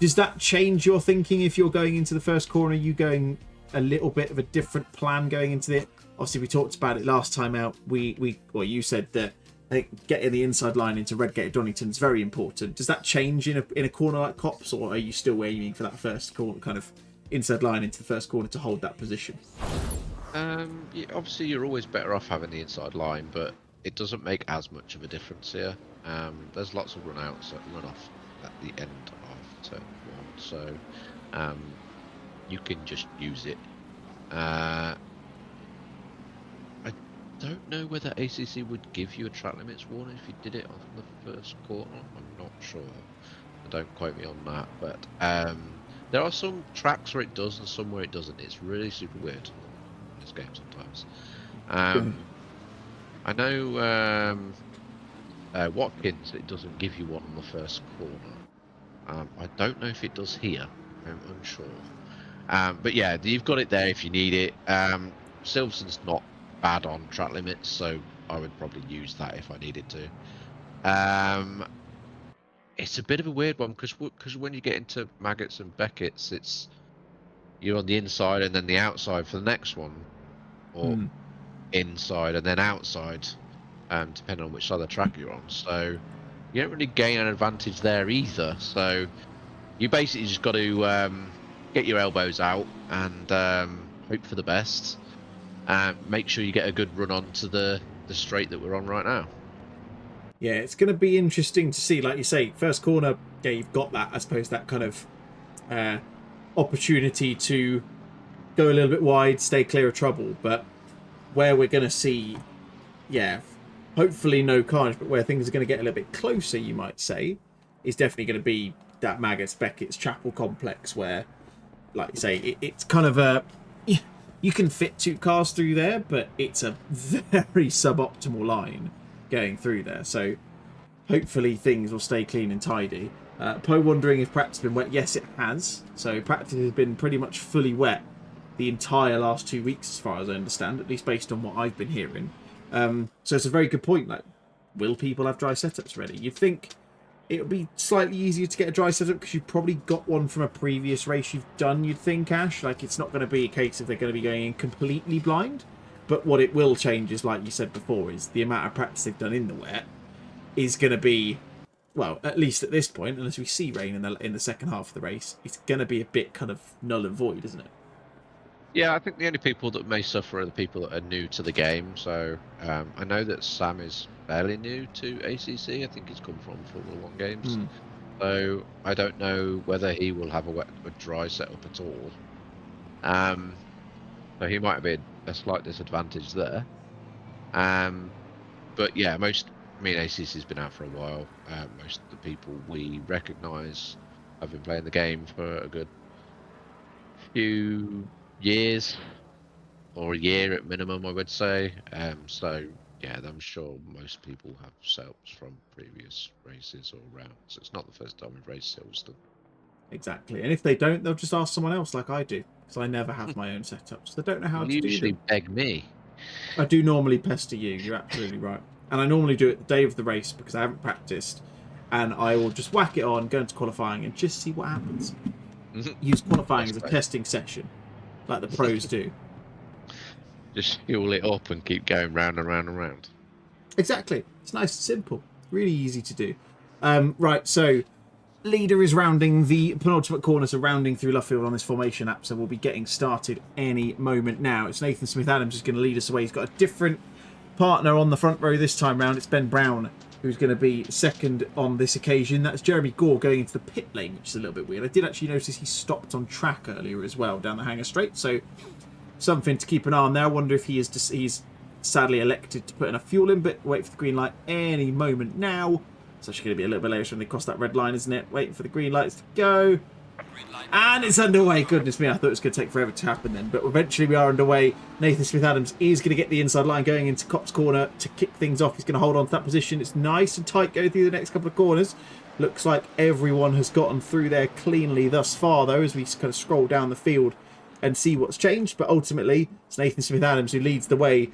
Does that change your thinking if you're going into the first corner? Are you going a little bit of a different plan going into it? Obviously, we talked about it last time out. You said that I think getting the inside line into Redgate at Donington is very important. Does that change in a corner like Cops, or are you still aiming for that first corner, kind of inside line into the first corner to hold that position? Yeah, obviously, you're always better off having the inside line, but it doesn't make as much of a difference here. There's lots of run-outs and run-off at the end of turn 1, so you can just use it. don't know whether ACC would give you a track limits warning if you did it on the first corner. I'm not sure. Don't quote me on that, but there are some tracks where it does and some where it doesn't. It's really super weird in this game sometimes. I know Watkins, it doesn't give you one on the first corner. I don't know if it does here. I'm unsure. But yeah, you've got it there if you need it. Silverstone's not bad on track limits, so I would probably use that if I needed to. It's a bit of a weird one because when you get into Maggots and Beckett's, you're on the inside and then the outside for the next one, or inside and then outside, depending on which side of the track you're on. So you don't really gain an advantage there either. So you basically just got to get your elbows out and hope for the best. Make sure you get a good run onto the straight that we're on right now. Yeah, it's going to be interesting to see. Like you say, first corner, yeah, you've got that, I suppose, that kind of opportunity to go a little bit wide, stay clear of trouble. But where we're going to see, yeah, hopefully no carnage, but where things are going to get a little bit closer, you might say, is definitely going to be that Maggots, Beckett's, Chapel complex where, like you say, it's kind of a... You can fit 2 cars through there, but it's a very suboptimal line going through there. So hopefully things will stay clean and tidy. Poe wondering if practice has been wet. Yes, it has. So practice has been pretty much fully wet the entire last 2 weeks, as far as I understand, at least based on what I've been hearing. So it's a very good point. Like, will people have dry setups ready? You'd think it would be slightly easier to get a dry setup because you've probably got one from a previous race you've done, you'd think, Ash. Like, it's not going to be a case of they're going to be going in completely blind. But what it will change is, like you said before, is the amount of practice they've done in the wet is going to be, well, at least at this point, unless we see rain in the second half of the race, it's going to be a bit kind of null and void, isn't it? Yeah, I think the only people that may suffer are the people that are new to the game. So I know that Sam is fairly new to ACC. I think he's come from Formula 1 games. So I don't know whether he will have a dry setup at all. So he might be a slight disadvantage there. But yeah, ACC has been out for a while. Most of the people we recognise have been playing the game for a good few years, or a year at minimum, I would say. So yeah, I'm sure most people have setups from previous races or rounds. It's not the first time we've raced Silverstone. Exactly, and if they don't, they'll just ask someone else, like I do, because I never have my own setups. They don't know how to do them. Usually beg me. I do normally pester you. You're absolutely right, and I normally do it the day of the race because I haven't practiced, and I will just whack it on, go into qualifying, and just see what happens. Use qualifying as a testing session, like the pros do. Just fuel it up and keep going round and round and round. Exactly. It's nice and simple. Really easy to do. Right, so leader is rounding the penultimate corner, so rounding through Luffield on this formation app, so we'll be getting started any moment now. It's Nathan Smith-Adams who's going to lead us away. He's got a different partner on the front row this time round. It's Ben Brown who's going to be second on this occasion. That's Jeremy Gore going into the pit lane, which is a little bit weird. I did actually notice he stopped on track earlier as well down the Hanger Straight, so something to keep an eye on there. I wonder if he's sadly elected to put enough fuel in, but wait for the green light any moment now. It's actually going to be a little bit later when they cross that red line, isn't it? Waiting for the green lights to go. And it's underway. Goodness me, I thought it was going to take forever to happen then, but eventually we are underway. Nathan Smith-Adams is going to get the inside line going into Cop's corner to kick things off. He's going to hold on to that position. It's nice and tight going through the next couple of corners. Looks like everyone has gotten through there cleanly thus far, though, as we kind of scroll down the field and see what's changed. But ultimately, it's Nathan Smith-Adams who leads the way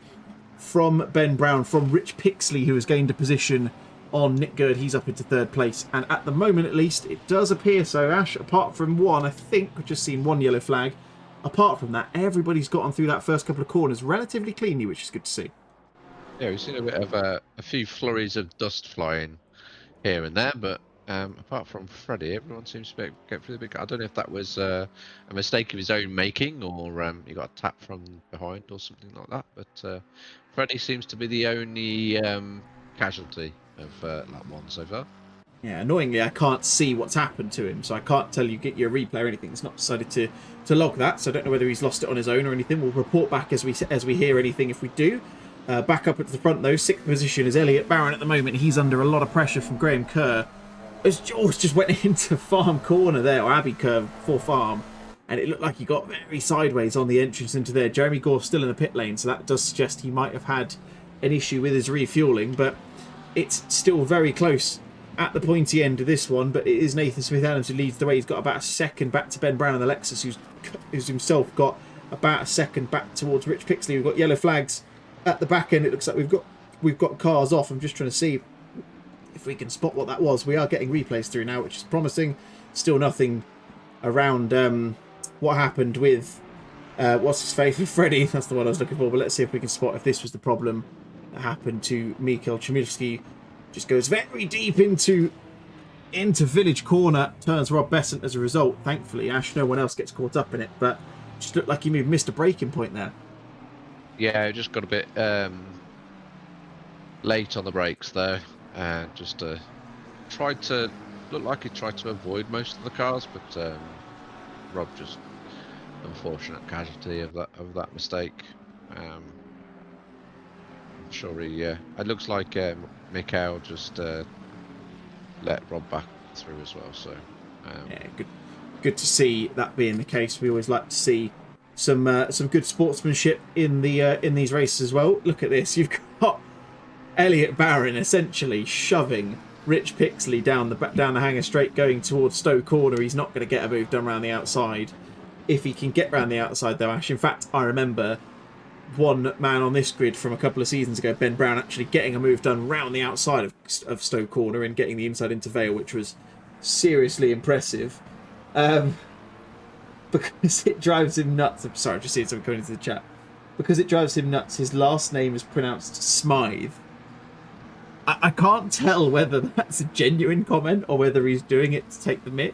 from Ben Brown, from Rich Pixley, who has gained a position on Nick Gerd. He's up into third place, and at the moment at least it does appear so, Ash, apart from one, I think we've just seen one yellow flag. Apart from that, everybody's gotten through that first couple of corners relatively cleanly, which is good to see. Yeah, we've seen a bit of a few flurries of dust flying here and there, but apart from Freddie, everyone seems to get through the big. I don't know if that was a mistake of his own making, or he got a tap from behind or something like that, but Freddie seems to be the only casualty of lap one so far. Yeah, annoyingly, I can't see what's happened to him, so I can't tell you, get your replay or anything. It's not decided to log that, so I don't know whether he's lost it on his own or anything. We'll report back as we hear anything if we do. Back up at the front, though, 6th position is Elliot Barron at the moment. He's under a lot of pressure from Graham Kerr. As George just went into farm corner there, or Abbey Kerr for farm, and it looked like he got very sideways on the entrance into there. Jeremy Gore still in the pit lane, so that does suggest he might have had an issue with his refueling, but it's still very close at the pointy end of this one. But it is Nathan Smith-Adams who leads the way. He's got about a second back to Ben Brown on the Lexus, who's himself got about a second back towards Rich Pixley. We've got yellow flags at the back end. It looks like we've got cars off. I'm just trying to see if we can spot what that was. We are getting replays through now, which is promising. Still nothing around what happened with what's his face, Freddie. That's the one I was looking for. But let's see if we can spot if this was the problem that happened to Mikhail Chmielewski. Just goes very deep into Village Corner, turns Rob Besant as a result. Thankfully, Ash, no one else gets caught up in it, but just looked like he missed a braking point there. Yeah, just got a bit late on the brakes there, and just looked like he tried to avoid most of the cars, but Rob just unfortunate casualty of that mistake. I'm sure he. It looks like Mikhail just let Rob back through as well. So yeah, good to see that being the case. We always like to see some good sportsmanship in these races as well. Look at this. You've got Elliot Barron essentially shoving Rich Pixley down the hanger straight going towards Stowe Corner. He's not going to get a move done around the outside. If he can get round the outside though, Ash. In fact, I remember one man on this grid from a couple of seasons ago, Ben Brown, actually getting a move done round the outside of Stowe Corner and getting the inside into Vale, which was seriously impressive. Because it drives him nuts. I'm sorry, I just seeing something coming into the chat. Because it drives him nuts, his last name is pronounced Smythe. I can't tell whether that's a genuine comment or whether he's doing it to take the mick.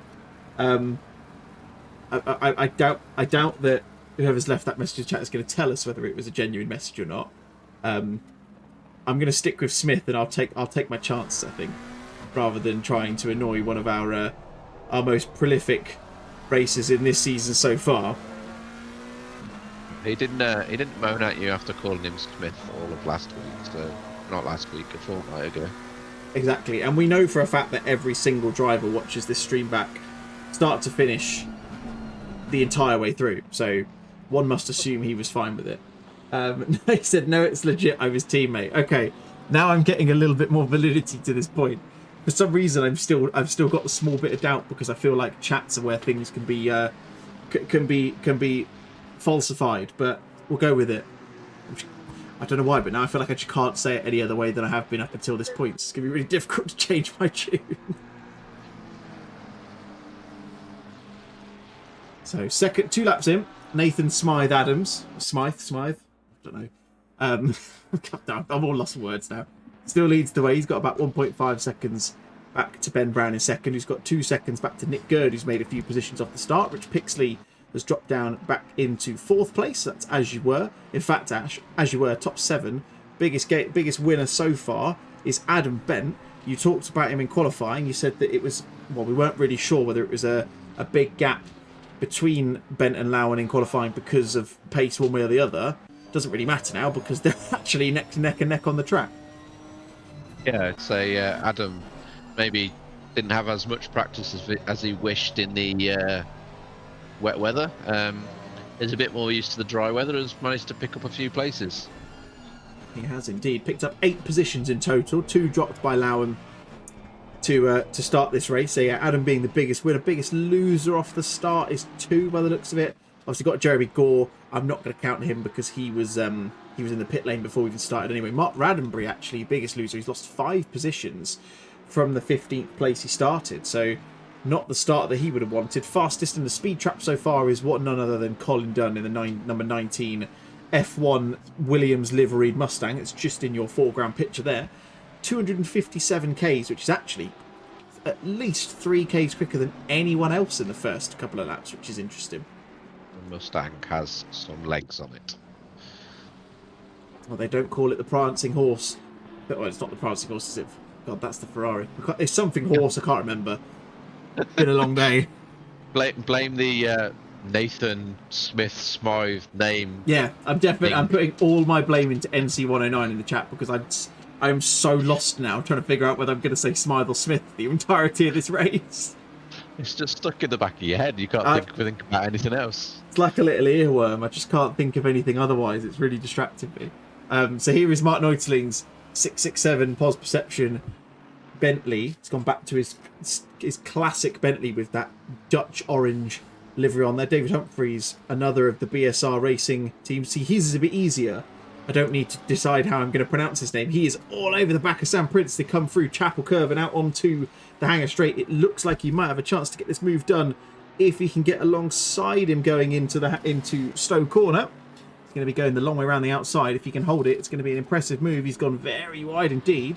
I doubt that whoever's left that message in chat is going to tell us whether it was a genuine message or not. I'm going to stick with Smith, and I'll take my chances, I think, rather than trying to annoy one of our most prolific racers in this season so far. he didn't moan at you after calling him Smith all of last week. So not last week, a fortnight ago. Exactly, and we know for a fact that every single driver watches this stream back, start to finish, the entire way through. So one must assume he was fine with it. He said, no, it's legit, I'm his teammate. Okay, now I'm getting a little bit more validity to this point. For some reason, I've still got a small bit of doubt, because I feel like chats are where things can be falsified, but we'll go with it. I don't know why, but now I feel like I just can't say it any other way than I have been up until this point. It's going to be really difficult to change my tune. So, second, 2 laps in, Nathan Smythe-Adams. Smythe? I don't know. I'm all lost for words now. Still leads the way. He's got about 1.5 seconds back to Ben Brown in second, who's got 2 seconds back to Nick Gurd, who's made a few positions off the start. Rich Pixley has dropped down back into 4th place. That's As You Were. In fact, Ash, As You Were, top 7. Biggest winner so far is Adam Bent. You talked about him in qualifying. You said that it was, well, we weren't really sure whether it was a big gap between Bent and Lowen in qualifying because of pace one way or the other. Doesn't really matter now, because they're actually neck and neck on the track. Yeah, I'd say Adam maybe didn't have as much practice as he wished in the wet weather. Is a bit more used to the dry weather, has managed to pick up a few places. He has indeed picked up 8 positions in total, 2 dropped by Lowen to start this race. So yeah, Adam being the biggest winner. Biggest loser off the start is 2 by the looks of it. Obviously got Jeremy Gore. I'm not going to count him because he was in the pit lane before we even started anyway. Mark Raddenbury, actually, biggest loser. He's lost 5 positions from the 15th place he started. So not the start that he would have wanted. Fastest in the speed trap so far is none other than Colin Dunn in the number 19 F1 Williams liveried Mustang. It's just in your foreground picture there. 257 Ks, which is actually at least 3 Ks quicker than anyone else in the first couple of laps, which is interesting. The Mustang has some legs on it. Well, they don't call it the prancing horse. Well, it's not the prancing horse, is it? God, that's the Ferrari. It's something horse, I can't remember. It's been a long day. Blame the Nathan Smith Smythe name. Yeah, I'm putting all my blame into NC109 in the chat because I'm so lost now trying to figure out whether I'm going to say Smythe or Smith the entirety of this race. It's just stuck in the back of your head. You can't think about anything else. It's like a little earworm. I just can't think of anything otherwise. It's really distracted me. So here is Martin Oitling's 667 Pos Perception Bentley. It's gone back to his classic Bentley with that Dutch orange livery on there. David Humphries, another of the BSR racing team. See, his is a bit easier. I don't need to decide how I'm going to pronounce his name. He is all over the back of Sam Prince. They come through Chapel Curve and out onto the Hanger Straight. It looks like he might have a chance to get this move done if he can get alongside him going into Stowe Corner. He's going to be going the long way around the outside. If he can hold it, it's going to be an impressive move. He's gone very wide indeed.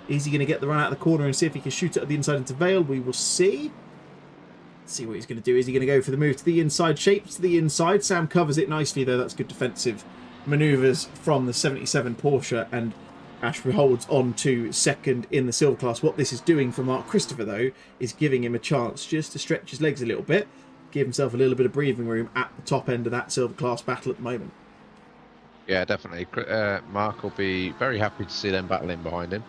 Is he going to get the run out of the corner and see if he can shoot it at the inside into Vale? We will see. Let's see what he's going to do. Is he going to go for the move to the inside? Shapes to the inside. Sam covers it nicely, though. That's good defensive manoeuvres from the 77 Porsche, and Ashbury holds on to second in the silver class. What this is doing for Mark Christopher, though, is giving him a chance just to stretch his legs a little bit, give himself a little bit of breathing room at the top end of that silver class battle at the moment. Yeah, definitely. Mark will be very happy to see them battling behind him.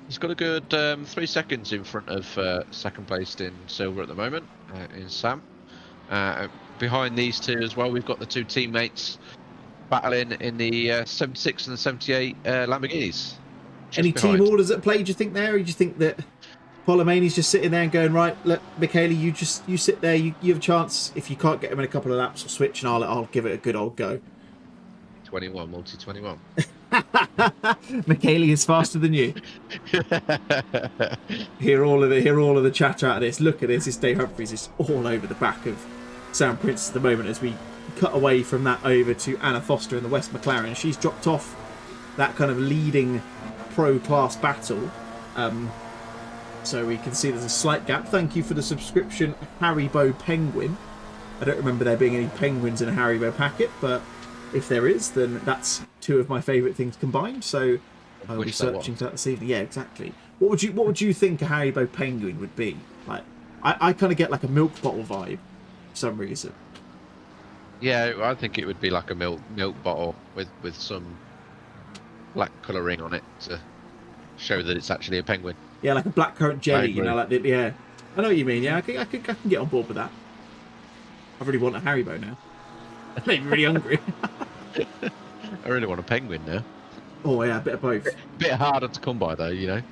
He's got a good 3 seconds in front of second placed in silver at the moment, in Sam. Behind these two as well, we've got the two teammates battling in the 76 and the 78 Lamborghinis. Any team orders at play, do you think there? Or do you think that Polomani's just sitting there and going, right, look, Michaela, you sit there, you have a chance. If you can't get him in a couple of laps, I'll switch and I'll give it a good old go. 21, multi-21. Michaela is faster than you. hear all of the chatter out of this. Look at this. It's Dave Humphries. It's all over the back of Sam Prince at the moment as we cut away from that over to Anna Foster in the West McLaren. She's dropped off that kind of leading pro class battle. So we can see there's a slight gap. Thank you for the subscription, Haribo Penguin. I don't remember there being any penguins in a Haribo packet, but if there is, then that's two of my favourite things combined. So I'll be searching for that this evening. Yeah, exactly. What would you think a Haribo Penguin would be? Like, I kind of get like a milk bottle vibe for some reason. Yeah, I think it would be like a milk bottle with some black colouring on it to show that it's actually a penguin. Yeah, like a blackcurrant jelly, you know, like yeah. I know what you mean. Yeah, I can get on board with that. I really want a Haribo now. I'm really hungry. I really want a penguin now. Oh yeah, a bit of both. Bit harder to come by though, you know.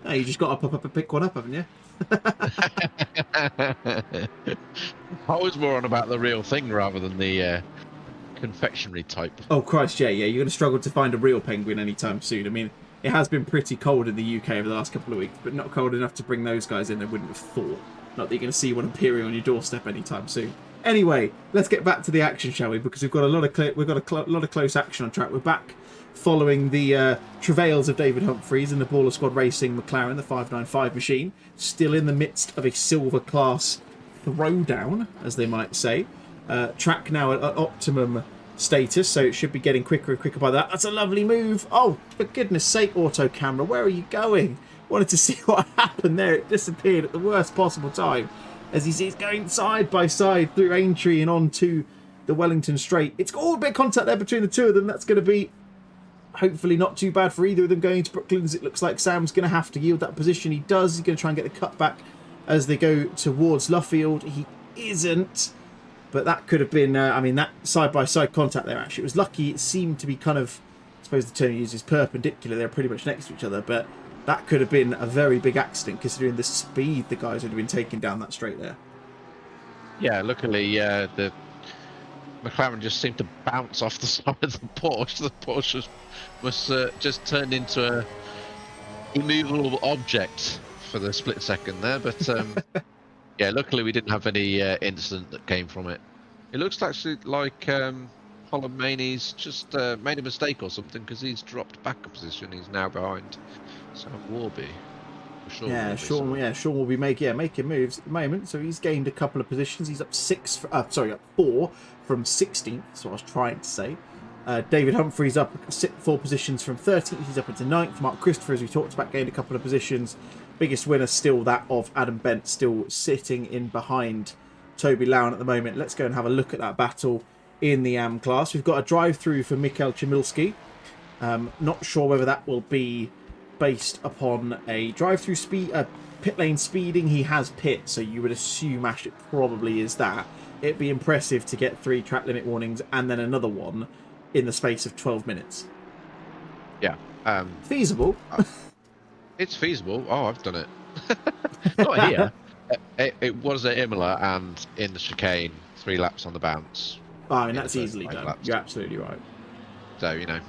No, you just got to pop up and pick one up, haven't you? I was more on about the real thing rather than the confectionery type. Oh Christ, yeah, you're going to struggle to find a real penguin anytime soon. I mean, it has been pretty cold in the UK over the last couple of weeks, but not cold enough to bring those guys in. I wouldn't have thought. Not that you're going to see one appearing on your doorstep anytime soon. Anyway, let's get back to the action, shall we? Because we've got a lot of close action on track. We're back following the travails of David Humphries and the Baller Squad Racing McLaren, the 595 machine, still in the midst of a silver class throwdown, as they might say. Track now at optimum status, so it should be getting quicker and quicker by that. That's a lovely move. Oh, for goodness sake, auto camera, where are you going? Wanted to see what happened there. It disappeared at the worst possible time as he's going side by side through Aintree and onto the Wellington Straight. It's got all a bit of contact there between the two of them. That's going to be hopefully not too bad for either of them going to Brooklands. It looks like Sam's going to have to yield that position. He does. He's going to try and get the cut back as they go towards Luffield. He isn't. But that could have been, I mean, that side-by-side contact there, actually. It was lucky. It seemed to be kind of, I suppose the term used is perpendicular. They're pretty much next to each other. But that could have been a very big accident, considering the speed the guys would have been taking down that straight there. Yeah, luckily, the McLaren just seemed to bounce off the side of the Porsche. The Porsche was just turned into a immovable object for the split second there. But yeah, luckily we didn't have any incident that came from it. It looks actually like Polomani's just made a mistake or something, because he's dropped back a position. He's now behind Sam Warby. Sean will be making moves at the moment. So he's gained a couple of positions. He's up 4 from 16th. That's what I was trying to say. David Humphries up 4 positions from 13th. He's up into 9th. Mark Christopher, as we talked about, gained a couple of positions. Biggest winner still that of Adam Bent, still sitting in behind Toby Lown at the moment. Let's go and have a look at that battle in the AM class. We've got a drive-through for Mikhail Chmilski. Not sure whether that will be based upon a drive-through speed, pit lane speeding. He has pit, so you would assume, Ash, it probably is that. It'd be impressive to get 3 track limit warnings and then another one in the space of 12 minutes. Yeah. Feasible. It's feasible. Oh, I've done it. Not here. It was at Imola and in the chicane, 3 laps on the bounce. Oh, I mean, that's easily done. Laps. You're absolutely right. So, you know,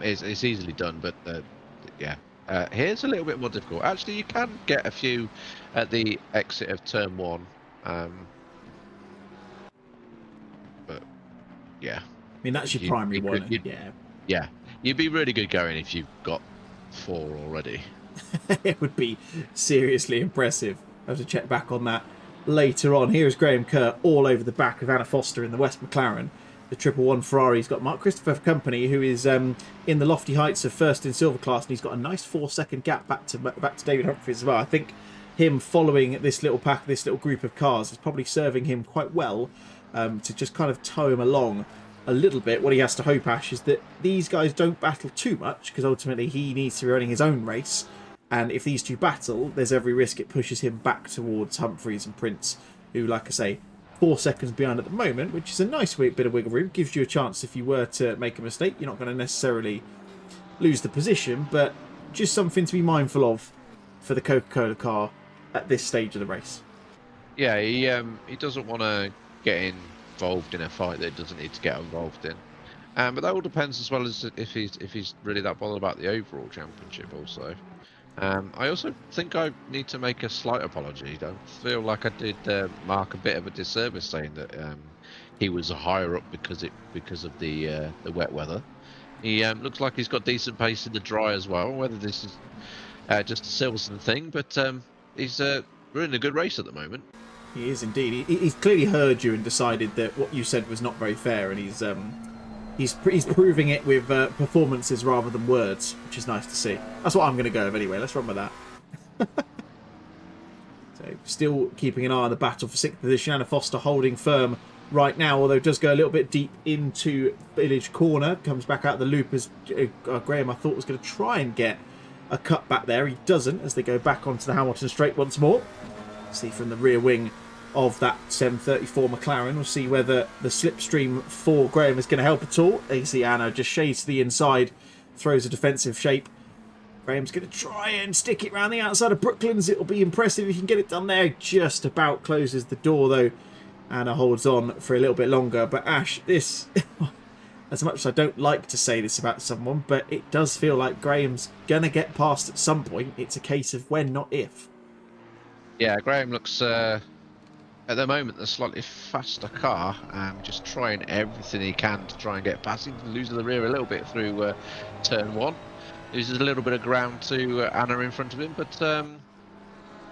it's easily done, but yeah. Here's a little bit more difficult. Actually, you can get a few at the exit of turn 1. But, yeah. I mean, that's your primary one. Yeah. Yeah. You'd be really good going if you've got 4 already. It would be seriously impressive. I have to check back on that later on. Here is Graham Kerr all over the back of Anna Foster in the West McLaren. The 111 Ferrari's got Mark Christopher Company, who is in the lofty heights of first in silver class, and he's got a nice 4-second gap back to David Humphries as well. I think him following this little pack, this little group of cars, is probably serving him quite well to just kind of tow him along a little bit. What he has to hope, Ash, is that these guys don't battle too much, because ultimately he needs to be running his own race. And if these two battle, there's every risk it pushes him back towards Humphries and Prince, who, like I say, 4 seconds behind at the moment, which is a nice bit of wiggle room. Gives you a chance if you were to make a mistake. You're not going to necessarily lose the position, but just something to be mindful of for the Coca-Cola car at this stage of the race. Yeah, he doesn't want to get involved in a fight that he doesn't need to get involved in. But that all depends as well as if he's really that bothered about the overall championship also. I also think I need to make a slight apology. I feel like I did Mark a bit of a disservice saying that he was higher up because of the wet weather. He looks like he's got decent pace in the dry as well. Whether this is just a Silverstone thing, but he's running a good race at the moment. He is indeed. He's clearly heard you and decided that what you said was not very fair, and he's proving it with performances rather than words, which is nice to see. That's what I'm going to go with anyway. Let's run with that. So, still keeping an eye on the battle for 6th position. Anna Foster holding firm right now, although does go a little bit deep into Village Corner. Comes back out of the loop as Graham, I thought, was going to try and get a cut back there. He doesn't, as they go back onto the Hamilton straight once more. See from the rear wing of that 734 McLaren. We'll see whether the slipstream for Graham is going to help at all. You see Anna just shades to the inside, throws a defensive shape. Graham's going to try and stick it round the outside of Brooklands. It'll be impressive if he can get it done there. Just about closes the door though. Anna holds on for a little bit longer. But Ash, this, as much as I don't like to say this about someone, but it does feel like Graham's going to get past at some point. It's a case of when, not if. Yeah, Graham looks... at the moment, a slightly faster car, just trying everything he can to try and get past him, losing the rear a little bit through turn 1. Loses a little bit of ground to Anna in front of him, but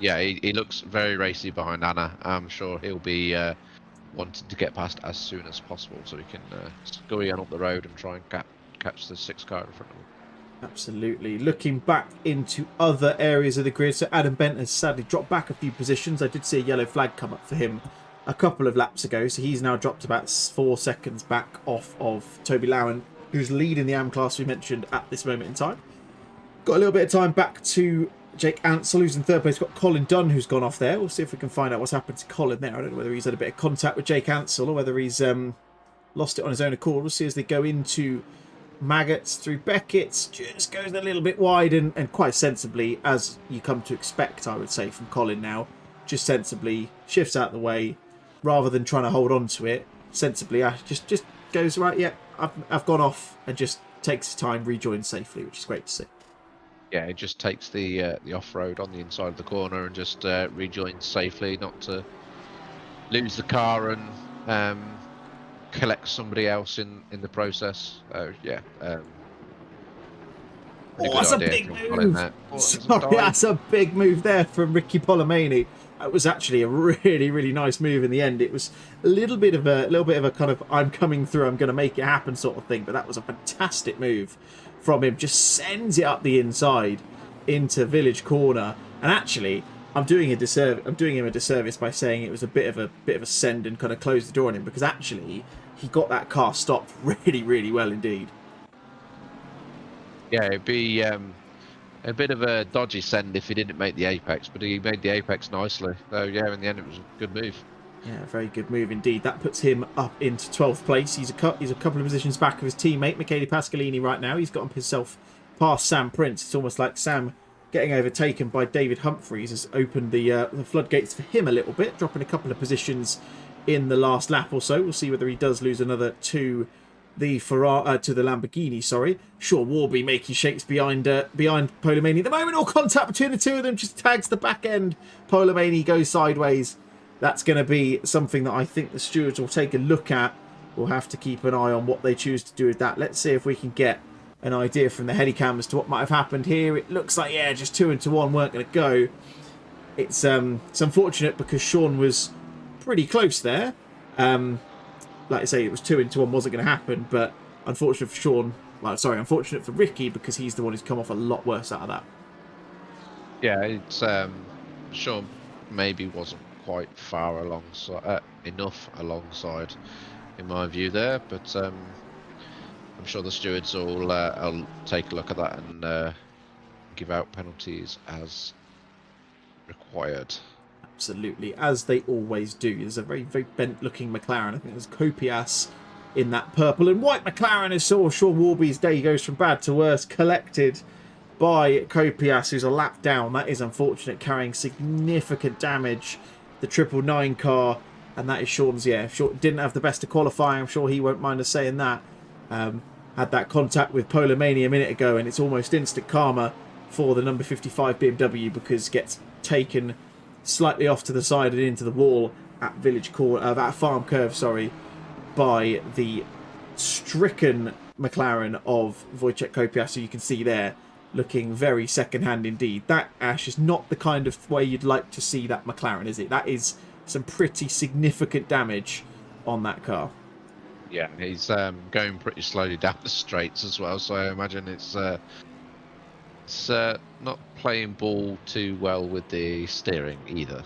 yeah, he looks very racy behind Anna. I'm sure he'll be wanting to get past as soon as possible so he can go again up the road and try and catch the 6th car in front of him. Absolutely. Looking back into other areas of the grid, so Adam Bent has sadly dropped back a few positions. I did see a yellow flag come up for him a couple of laps ago, so he's now dropped about 4 seconds back off of Toby Lowen, who's leading the AM class we mentioned at this moment in time. Got a little bit of time back to Jake Ansell, who's in 3rd place. Got Colin Dunn, who's gone off there. We'll see if we can find out what's happened to Colin there. I don't know whether he's had a bit of contact with Jake Ansell or whether he's lost it on his own accord. We'll see as they go into Maggots through Beckett's. Just goes a little bit wide and quite sensibly, as you come to expect, I would say, from Colin now. Just sensibly shifts out the way rather than trying to hold on to it. Sensibly, just goes, right, yeah, I've gone off, and just takes his time, rejoins safely, which is great to see. Yeah, it just takes the off-road on the inside of the corner and just rejoins safely, not to lose the car and collect somebody else in the process. Yeah. That's a big move. Sorry, that's a big move there from Ricky Polomeni. It was actually a really, really nice move in the end. It was a little bit of a kind of I'm coming through, I'm going to make it happen sort of thing. But that was a fantastic move from him. Just sends it up the inside into Village Corner. And actually, I'm doing him a disservice by saying it was a bit of a send and kind of close the door on him, because actually he got that car stopped really, really well indeed. Yeah, it'd be a bit of a dodgy send if he didn't make the apex, but he made the apex nicely. So yeah, in the end it was a good move. Yeah, very good move indeed. That puts him up into 12th place. He's a couple of positions back of his teammate, Michele Pasqualini, right now. He's got himself past Sam Prince. It's almost like Sam getting overtaken by David Humphries has opened the floodgates for him a little bit, dropping a couple of positions in the last lap or so. We'll see whether he does lose another to the Lamborghini. Sorry, Sean Warby making shapes behind Polemani at the moment. All contact between the two of them just tags the back end. Polemani goes sideways. That's going to be something that I think the stewards will take a look at. We'll have to keep an eye on what they choose to do with that. Let's see if we can get an idea from the headicam as to what might have happened here. It looks like, yeah, just 2 and 1 weren't going to go. It's unfortunate because Sean was pretty close there. Like I say, it was 2 and 1 wasn't going to happen, but unfortunate for Sean. Well, sorry, unfortunate for Ricky because he's the one who's come off a lot worse out of that. Yeah, it's Sean maybe wasn't quite far alongside enough alongside, in my view there, but I'm sure the stewards will take a look at that and give out penalties as required. Absolutely, as they always do. There's a very, very bent-looking McLaren. I think there's Copias in that purple and white McLaren. As Sean Warby's day goes from bad to worse, collected by Copias, who's a lap down. That is unfortunate, carrying significant damage. The 999 car, and that is Sean's. Yeah, Sean didn't have the best of qualifying. I'm sure he won't mind us saying that. Had that contact with Polemani a minute ago, and it's almost instant karma for the number 55 BMW because gets taken slightly off to the side and into the wall at at Farm Curve, sorry, by the stricken McLaren of Wojciech Kopias, who you can see there, looking very second-hand indeed. That, Ash, is not the kind of way you'd like to see that McLaren, is it? That is some pretty significant damage on that car. Yeah, he's going pretty slowly down the straights as well, so I imagine it's not playing ball too well with the steering either.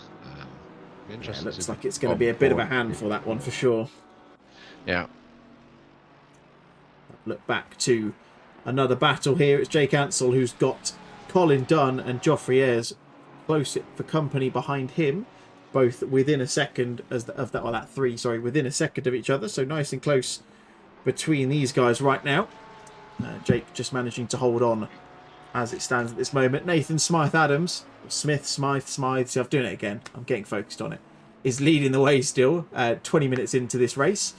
Yeah, it looks like it's going to be a bit of a handful, that one, for sure. Yeah. Look back to another battle here. It's Jake Ansell who's got Colin Dunn and Geoffrey Ayres close for company behind him, both within a second within a second of each other. So nice and close between these guys right now. Jake just managing to hold on as it stands at this moment. Nathan Smythe, see, I'm doing it again. I'm getting focused on it. Is leading the way still, 20 minutes into this race.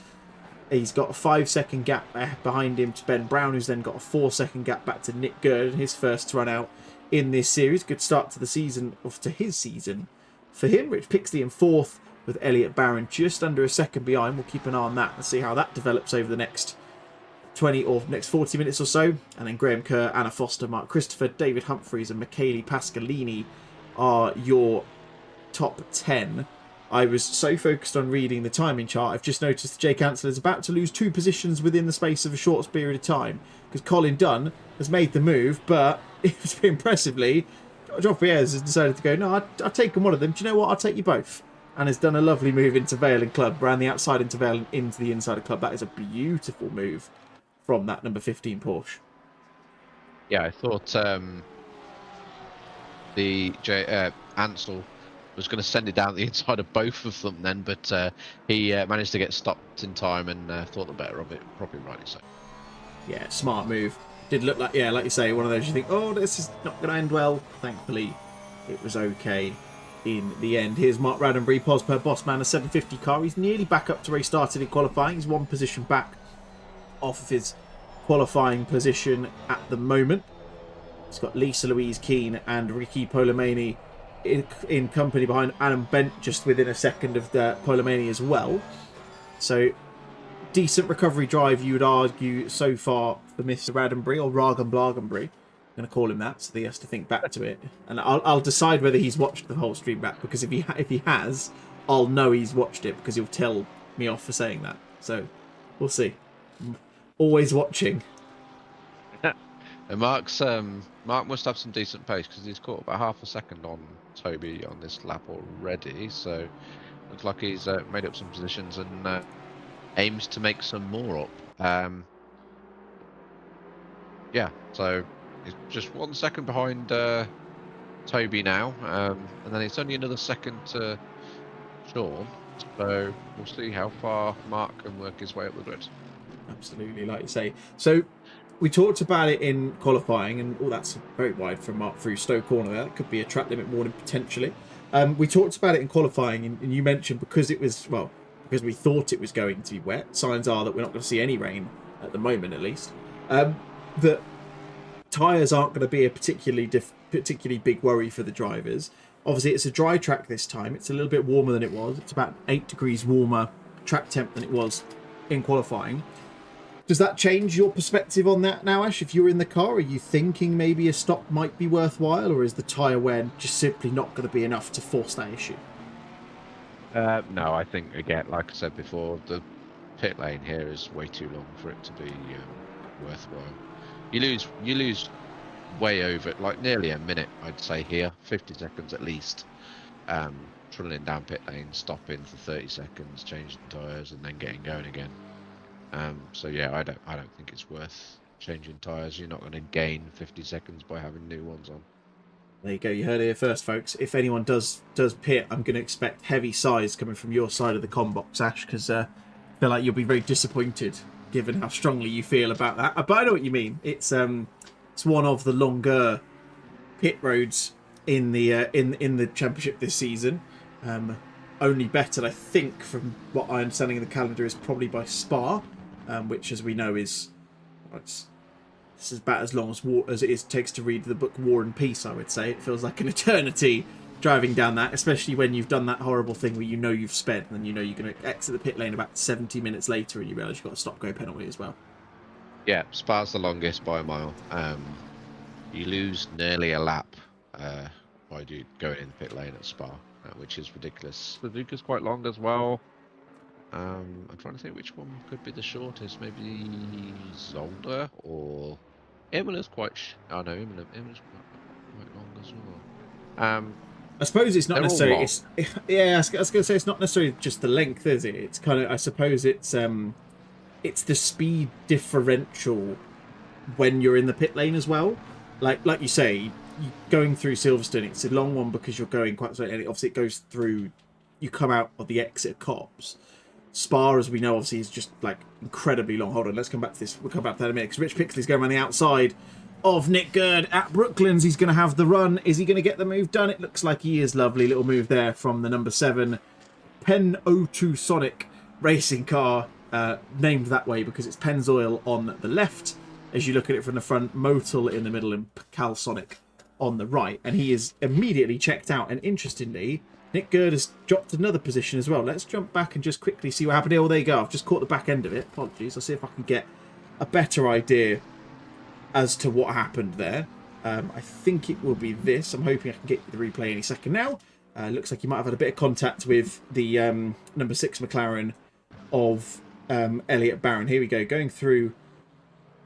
He's got a 5-second gap behind him to Ben Brown, who's then got a 4-second gap back to Nick Gurd, his first run out in this series. Good start to the season, to his season for him. Rich Pixley in 4th with Elliot Barron just under a second behind. We'll keep an eye on that and see how that develops over the next 20 or next 40 minutes or so. And then Graham Kerr, Anna Foster, Mark Christopher, David Humphries and Michele Pasqualini are your top 10. I was so focused on reading the timing chart, I've just noticed that Jake Ansell is about to lose 2 positions within the space of a short period of time, because Colin Dunn has made the move, but impressively, Geoffrey Ayres has decided to go, no, I've taken one of them. Do you know what? I'll take you both. And has done a lovely move into Vale and Club, around the outside into Vale and into the inside of Club. That is a beautiful move from that number 15 Porsche. Yeah, I thought Ansell was going to send it down the inside of both of them then, but he managed to get stopped in time and thought the better of it, probably rightly so. Yeah, smart move. Did look like, yeah, like you say, one of those you think, oh, this is not going to end well. Thankfully, it was okay in the end. Here's Mark Raddenbury, Posper Bossman, a 750 car. He's nearly back up to where he started in qualifying. He's 1 position back off of his qualifying position at the moment. He's got Lisa Louise Keane and Ricky Polemani in company behind Adam Bent, just within a second of the Polemani as well. So decent recovery drive, you would argue, so far for Mr. Raddenbury, or Ragan Blagenbury. I'm going to call him that, so that he has to think back to it. And I'll decide whether he's watched the whole stream back, because if he has, I'll know he's watched it, because he'll tell me off for saying that. So we'll see. Always watching. And Mark must have some decent pace because he's caught about half a second on Toby on this lap already. So looks like he's made up some positions and aims to make some more up. Yeah, so he's just 1 second behind Toby now, and then it's only another second to Sean. So we'll see how far Mark can work his way up the grid. Absolutely, like you say. So we talked about it in qualifying, and that's very wide from Mark through Stowe Corner there. That could be a track limit warning potentially. We talked about it in qualifying, and you mentioned because because we thought it was going to be wet. Signs are that we're not going to see any rain at the moment, at least. That tyres aren't going to be a particularly big worry for the drivers. Obviously, it's a dry track this time. It's a little bit warmer than it was. It's about 8 degrees warmer track temp than it was in qualifying. Does that change your perspective on that now, Ash? If you're in the car, are you thinking maybe a stop might be worthwhile, or is the tyre wear just simply not going to be enough to force that issue? No, I think, again, like I said before, the pit lane here is way too long for it to be worthwhile. You lose way over, like nearly a minute, I'd say here, 50 seconds at least, trundling down pit lane, stopping for 30 seconds, changing tyres, and then getting going again. So yeah, I don't think it's worth changing tyres. You're not going to gain 50 seconds by having new ones on. There you go. You heard it here first, folks. If anyone does pit, I'm going to expect heavy sighs coming from your side of the comm box, Ash, because I feel like you'll be very disappointed given how strongly you feel about that. But I know what you mean. It's one of the longer pit roads in the championship this season. Only bettered, I think, from what I understanding in the calendar, is probably by Spa, which, as we know, it's about as long as it takes to read the book War and Peace. I would say it feels like an eternity driving down that, especially when you've done that horrible thing where you've sped and you're going to exit the pit lane about 70 minutes later and you realise you've got a stop-go penalty as well. Yeah, Spa's the longest by a mile. You lose nearly a lap by going in the pit lane at Spa, which is ridiculous. The Duke is quite long as well. I'm trying to think which one could be the shortest. Maybe Zolder or Imola's quite. Imola's quite long as well. I suppose it's not necessarily. I was going to say it's not necessarily just the length, is it? It's kind of. I suppose it's the speed differential when you're in the pit lane as well. Like you say, going through Silverstone, it's a long one because you're going quite slowly, and obviously it goes through. You come out of the exit of Cops. Spa, as we know, obviously is just like incredibly long. Hold on, let's come back to this. We'll come back to that in a minute. Because Rich Pixley's going around the outside of Nick Gurd at Brooklands. He's going to have the run. Is he going to get the move done? It looks like he is. Lovely little move there from the number 7 Pen 02 Sonic racing car, named that way because it's Pennzoil on the left. As you look at it from the front, Motul in the middle, and Cal Sonic on the right. And he is immediately checked out. And interestingly, Nick Gurd has dropped another position as well. Let's jump back and just quickly see what happened here. Oh, there you go. I've just caught the back end of it. Apologies. I'll see if I can get a better idea as to what happened there. I think it will be this. I'm hoping I can get the replay any second now. Looks like you might have had a bit of contact with the number 6 McLaren of Elliot Barron. Here we go. Going through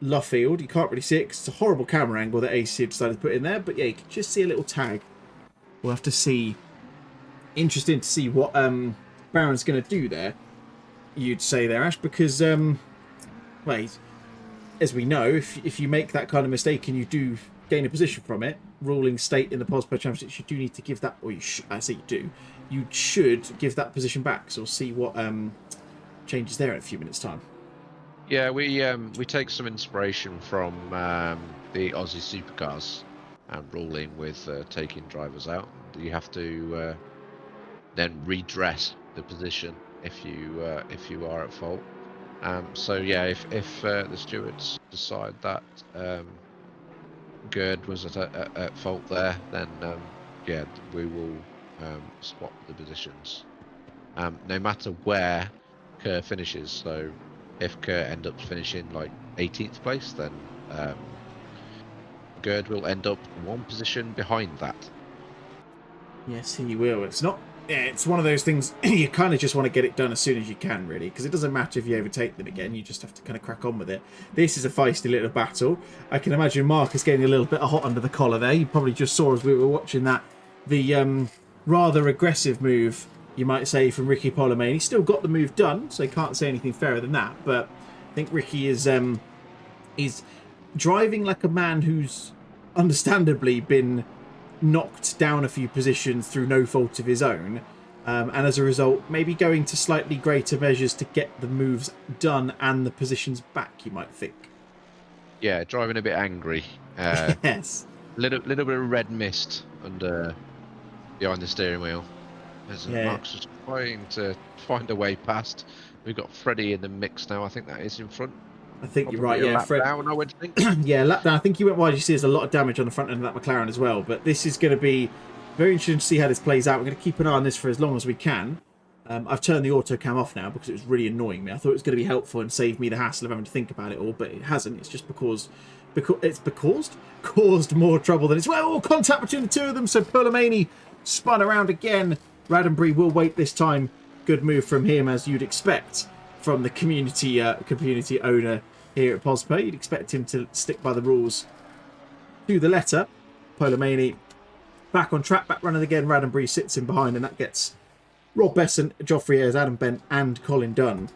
Luffield. You can't really see it because it's a horrible camera angle that AC decided to put in there. But yeah, you can just see a little tag. We'll have to see. Interesting to see what Barron's going to do there, you'd say there, Ash, because, well, as we know, if you make that kind of mistake and you do gain a position from it, ruling state in the Spa Championships, you do need to give that, or I say you do, you should give that position back. So we'll see what changes there in a few minutes' time. Yeah, we take some inspiration from the Aussie Supercars ruling with taking drivers out. You have to then redress the position if you are at fault. So yeah, if the stewards decide that Gurd was at fault there, then yeah, we will swap the positions. No matter where Kerr finishes. So if Kerr ends up finishing like 18th place, then Gurd will end up one position behind that. Yes, he will. It's not Yeah, it's one of those things you kind of just want to get it done as soon as you can, really, because it doesn't matter if you overtake them again. You just have to kind of crack on with it. This is a feisty little battle. I can imagine Mark is getting a little bit hot under the collar there. You probably just saw as we were watching that the rather aggressive move, you might say, from Ricky Polomane. He's still got the move done, so I can't say anything fairer than that. But I think Ricky is driving like a man who's understandably been knocked down a few positions through no fault of his own, and as a result maybe going to slightly greater measures to get the moves done and the positions back, you might think. Yeah, driving a bit angry. Yes. Little bit of red mist under behind the steering wheel. As Mark's just trying to find a way past. We've got Freddie in the mix now. I think that is in front. I think Probably you're right, yeah. Fred down, I would think. Yeah, lap down. I think he went wide. You see there's a lot of damage on the front end of that McLaren as well. But this is going to be very interesting to see how this plays out. We're going to keep an eye on this for as long as we can. I've turned the auto cam off now because it was really annoying me. I thought it was going to be helpful and save me the hassle of having to think about it all, but it hasn't. It's just because it's caused more trouble than it's contact between the two of them. So Polomane spun around again. Roddenberry will wait this time. Good move from him, as you'd expect from the community owner here at Pospa. You'd expect him to stick by the rules to the letter. Polomane back on track, back running again. Roddenberry sits in behind, and that gets Rob Besson, Geoffrey Ayres, Adam Bent, and Colin Dunn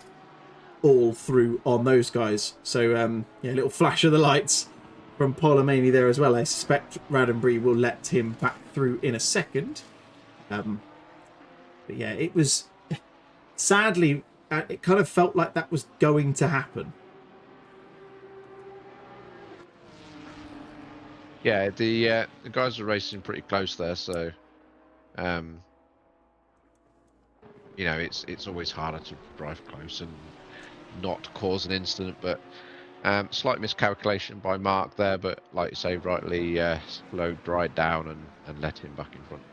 all through on those guys. So, yeah, a little flash of the lights from Polomane there as well. I suspect Roddenberry will let him back through in a second. But yeah, it was sadly, it kind of felt like that was going to happen. Yeah, the guys are racing pretty close there, so you know, it's always harder to drive close and not cause an incident. But slight miscalculation by Mark there, but like you say, rightly slowed right down and let him back in front.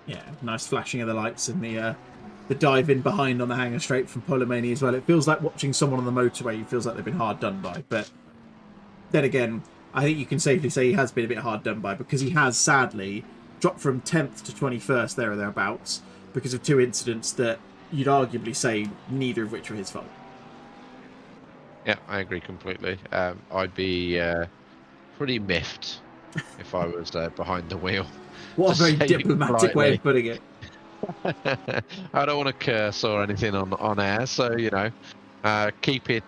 Yeah, nice flashing of the lights and the dive in behind on the hanger straight from Polomane as well. It feels like watching someone on the motorway. It feels like they've been hard done by. But then again, I think you can safely say he has been a bit hard done by, because he has sadly dropped from 10th to 21st there or thereabouts because of two incidents that you'd arguably say neither of which were his fault. Yeah, I agree completely. I'd be pretty miffed if I was behind the wheel. What a very diplomatic way of putting it. I don't want to curse or anything on air, so you know, keep it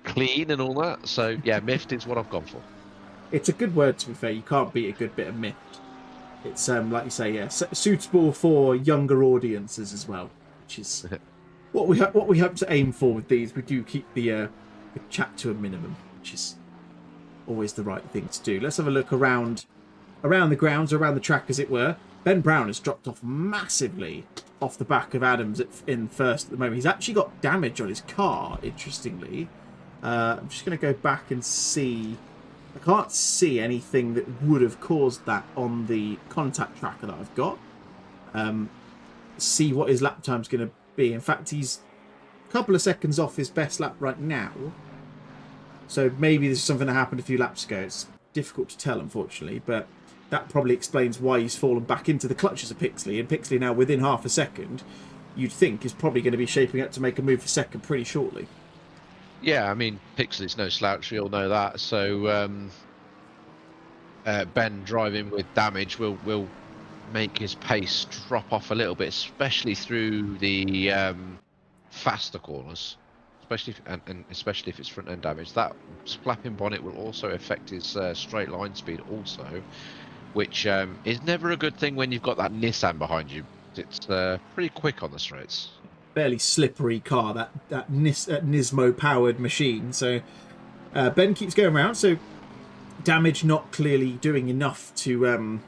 clean and all that. So yeah, miffed is what I've gone for. It's a good word, to be fair. You can't beat a good bit of miffed. It's like you say, yeah, suitable for younger audiences as well, which is what we hope to aim for with these. We do keep the chat to a minimum, which is always the right thing to do. Let's have a look around the grounds, around the track, as it were. Ben Brown has dropped off massively off the back of Adams in first at the moment. He's actually got damage on his car, interestingly. I'm just going to go back and see. I can't see anything that would have caused that on the contact tracker that I've got. See what his lap time's going to be. In fact, he's a couple of seconds off his best lap right now. So maybe this is something that happened a few laps ago. It's difficult to tell, unfortunately, but that probably explains why he's fallen back into the clutches of Pixley. And Pixley now, within half a second, you'd think is probably going to be shaping up to make a move for second pretty shortly. Yeah, I mean, Pixley's no slouch, we all know that. So Ben driving with damage will make his pace drop off a little bit, especially through the faster corners, especially if it's front end damage. That flapping bonnet will also affect his straight line speed also, which is never a good thing when you've got that Nissan behind you. It's pretty quick on the straights. Fairly slippery car, that Nismo powered machine. So Ben keeps going around. So damage not clearly doing enough to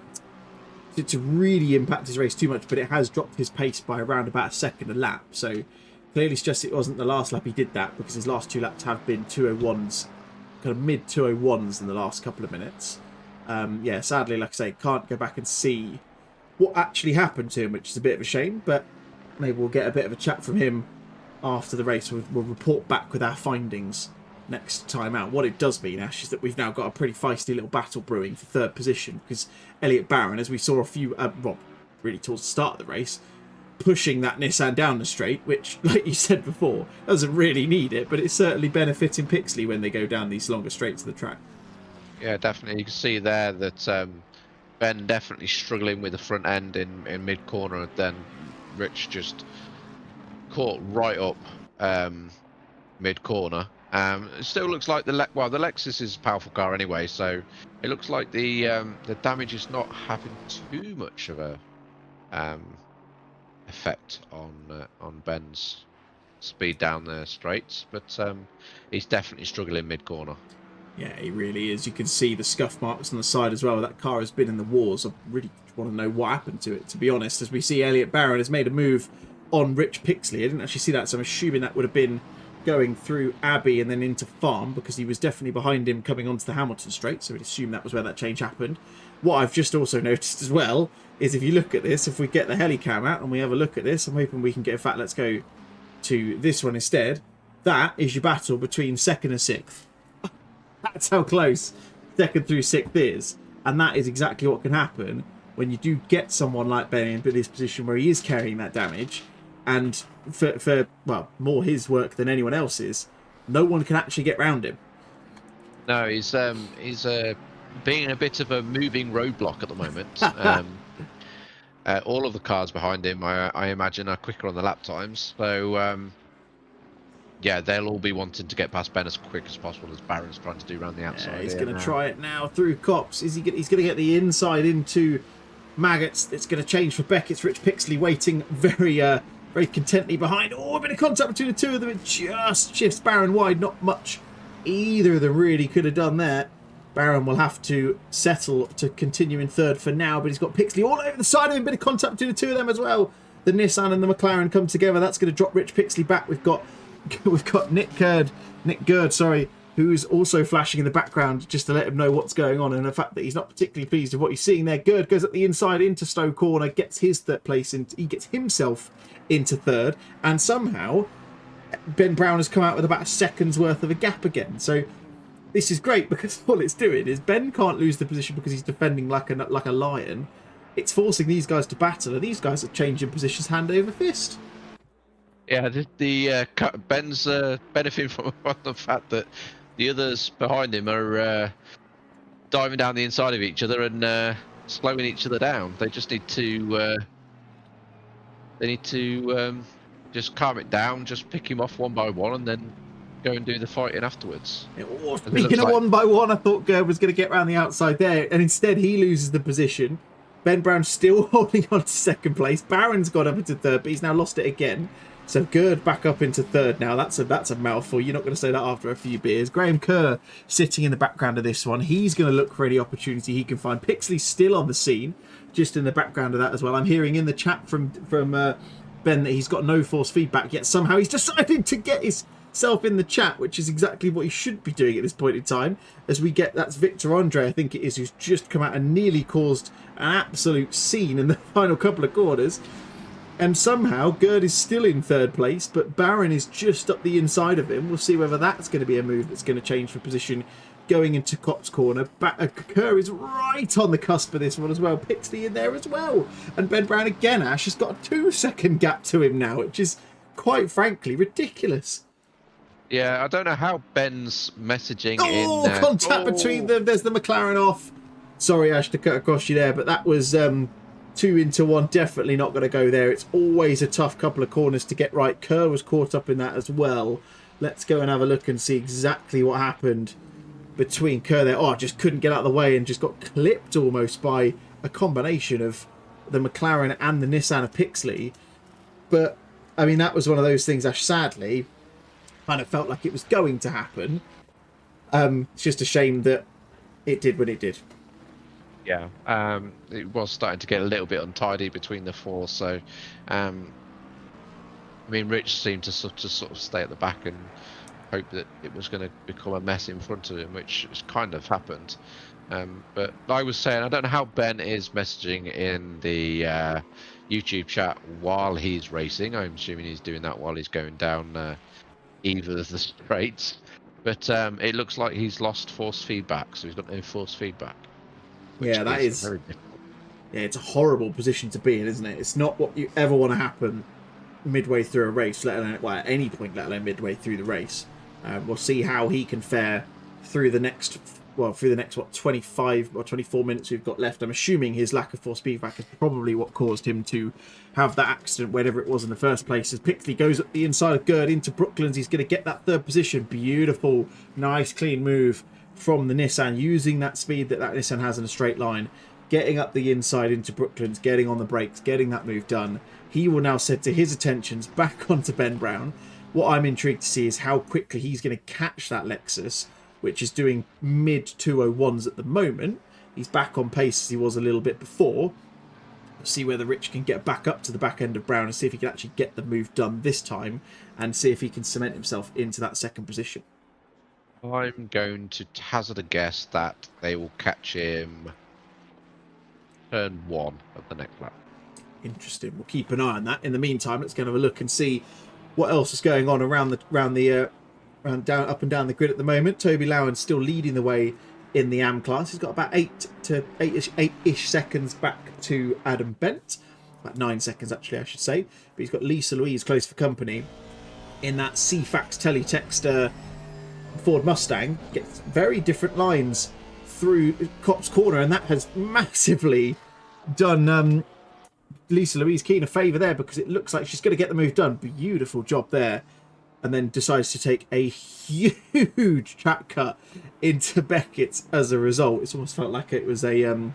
really impact his race too much, but it has dropped his pace by around about a second a lap. So clearly suggests it wasn't the last lap he did that, because his last two laps have been 201s, kind of mid 201s in the last couple of minutes. Yeah, sadly, like I say, can't go back and see what actually happened to him, which is a bit of a shame, but maybe we'll get a bit of a chat from him after the race. We'll report back with our findings next time out. What it does mean, Ash, is that we've now got a pretty feisty little battle brewing for third position, because Elliot Barron, as we saw a really towards the start of the race, pushing that Nissan down the straight, which, like you said before, doesn't really need it, but it's certainly benefiting Pixley when they go down these longer straights of the track. Yeah, definitely. You can see there that Ben definitely struggling with the front end in mid corner, and then Rich just caught right up mid corner. It still looks like the Lexus is a powerful car anyway, so it looks like the damage is not having too much of a effect on Ben's speed down the straights, but he's definitely struggling mid corner. Yeah, he really is. You can see the scuff marks on the side as well. That car has been in the wars. I really want to know what happened to it, to be honest. As we see, Elliot Barron has made a move on Rich Pixley. I didn't actually see that, so I'm assuming that would have been going through Abbey and then into Farm, because he was definitely behind him coming onto the Hamilton straight, so we'd assume that was where that change happened. What I've just also noticed as well is, if you look at this, if we get the helicam out and we have a look at this, I'm hoping we can get, in fact, let's go to this one instead. That is your battle between 2nd and 6th. That's how close 2nd through 6th is. And that is exactly what can happen when you do get someone like Ben in this position where he is carrying that damage. And for well, more his work than anyone else's, no one can actually get round him. No, he's being a bit of a moving roadblock at the moment. All of the cars behind him, I imagine, are quicker on the lap times. So yeah, they'll all be wanting to get past Ben as quick as possible, as Barron's trying to do around the outside. Yeah, he's going to try it now through Copse. He's going to get the inside into Maggots. It's going to change for Beckett's. Rich Pixley waiting very contently behind. Oh, a bit of contact between the two of them. It just shifts Barron wide. Not much either of them really could have done there. Barron will have to settle to continue in 3rd for now, but he's got Pixley all over the side of him. Bit of contact between the two of them as well. The Nissan and the McLaren come together. That's going to drop Rich Pixley back. We've got Nick Gerd, sorry, who's also flashing in the background just to let him know what's going on, and the fact that he's not particularly pleased with what he's seeing there. Gerd goes up the inside into Stowe corner, gets his 3rd place, he gets himself into 3rd, and somehow Ben Brown has come out with about a second's worth of a gap again. So this is great, because all it's doing is Ben can't lose the position because he's defending like a lion. It's forcing these guys to battle, and these guys are changing positions hand over fist. Yeah, Ben's benefiting from the fact that the others behind him are diving down the inside of each other and slowing each other down. They just need to just calm it down, just pick him off one by one, and then go and do the fighting afterwards. Speaking of one by one, I thought Gerd was going to get around the outside there, and instead he loses the position. Ben Brown still holding on to 2nd place. Barron's got up into 3rd, but he's now lost it again. So Gerd back up into 3rd now. That's a mouthful. You're not going to say that after a few beers. Graham Kerr sitting in the background of this one. He's going to look for any opportunity he can find. Pixley still on the scene, just in the background of that as well. I'm hearing in the chat from Ben that he's got no force feedback, yet somehow he's decided to get himself in the chat, which is exactly what he should be doing at this point in time. As we get, that's Victor Andre, I think it is, who's just come out and nearly caused an absolute scene in the final couple of corners. And somehow Gerd is still in 3rd place, but Barron is just up the inside of him. We'll see whether that's going to be a move that's going to change for position going into Copse corner. Kerr is right on the cusp of this one as well. Pixley in there as well. And Ben Brown again, Ash, has got a 2-second gap to him now, which is quite frankly ridiculous. Yeah, I don't know how Ben's messaging contact between them. There's the McLaren off. Sorry, Ash, to cut across you there, but that was 2 into 1, definitely not going to go there. It's always a tough couple of corners to get right. Kerr was caught up in that as well. Let's go and have a look and see exactly what happened between Kerr there. Oh, just couldn't get out of the way and just got clipped almost by a combination of the McLaren and the Nissan of Pixley. But, I mean, that was one of those things, Ash, sadly, kind of felt like it was going to happen. It's just a shame that it did when it did. Yeah, it was starting to get a little bit untidy between the 4. So, I mean, Rich seemed to sort of stay at the back and hope that it was going to become a mess in front of him, which has kind of happened. But I was saying, I don't know how Ben is messaging in the YouTube chat while he's racing. I'm assuming he's doing that while he's going down either of the straights. But it looks like he's lost force feedback, so he's got no force feedback. Yeah, that is very difficult. Yeah, it's a horrible position to be in, isn't it? It's not what you ever want to happen midway through a race, let alone at any point, let alone midway through the race. We'll see how he can fare through the next, what, 25 or 24 minutes we've got left. I'm assuming his lack of force feedback is probably what caused him to have that accident, whatever it was in the first place. As Pixley goes up the inside of Gerd into Brooklands, he's going to get that third position. Beautiful, nice, clean move from the Nissan, using that speed that Nissan has in a straight line, getting up the inside into Brooklands, getting on the brakes, getting that move done. He will now set to his attentions back onto Ben Brown. What I'm intrigued to see is how quickly he's going to catch that Lexus, which is doing mid 201s at the moment. He's back on pace as he was a little bit before. We'll see whether Rich can get back up to the back end of Brown and see if he can actually get the move done this time and see if he can cement himself into that second position. I'm going to hazard a guess that they will catch him turn 1 of the next lap. Interesting. We'll keep an eye on that. In the meantime, let's go and have a look and see what else is going on up and down the grid at the moment. Toby Lowen still leading the way in the AM class. He's got about 8-ish seconds back to Adam Bent. About 9 seconds, actually, I should say. But he's got Lisa Louise close for company in that CFAX teletext Ford Mustang. Gets very different lines through Copse Corner, and that has massively done Lisa Louise Keane a favour there, because it looks like she's going to get the move done. Beautiful job there. And then decides to take a huge track cut into Beckett's as a result. It's almost felt like it was a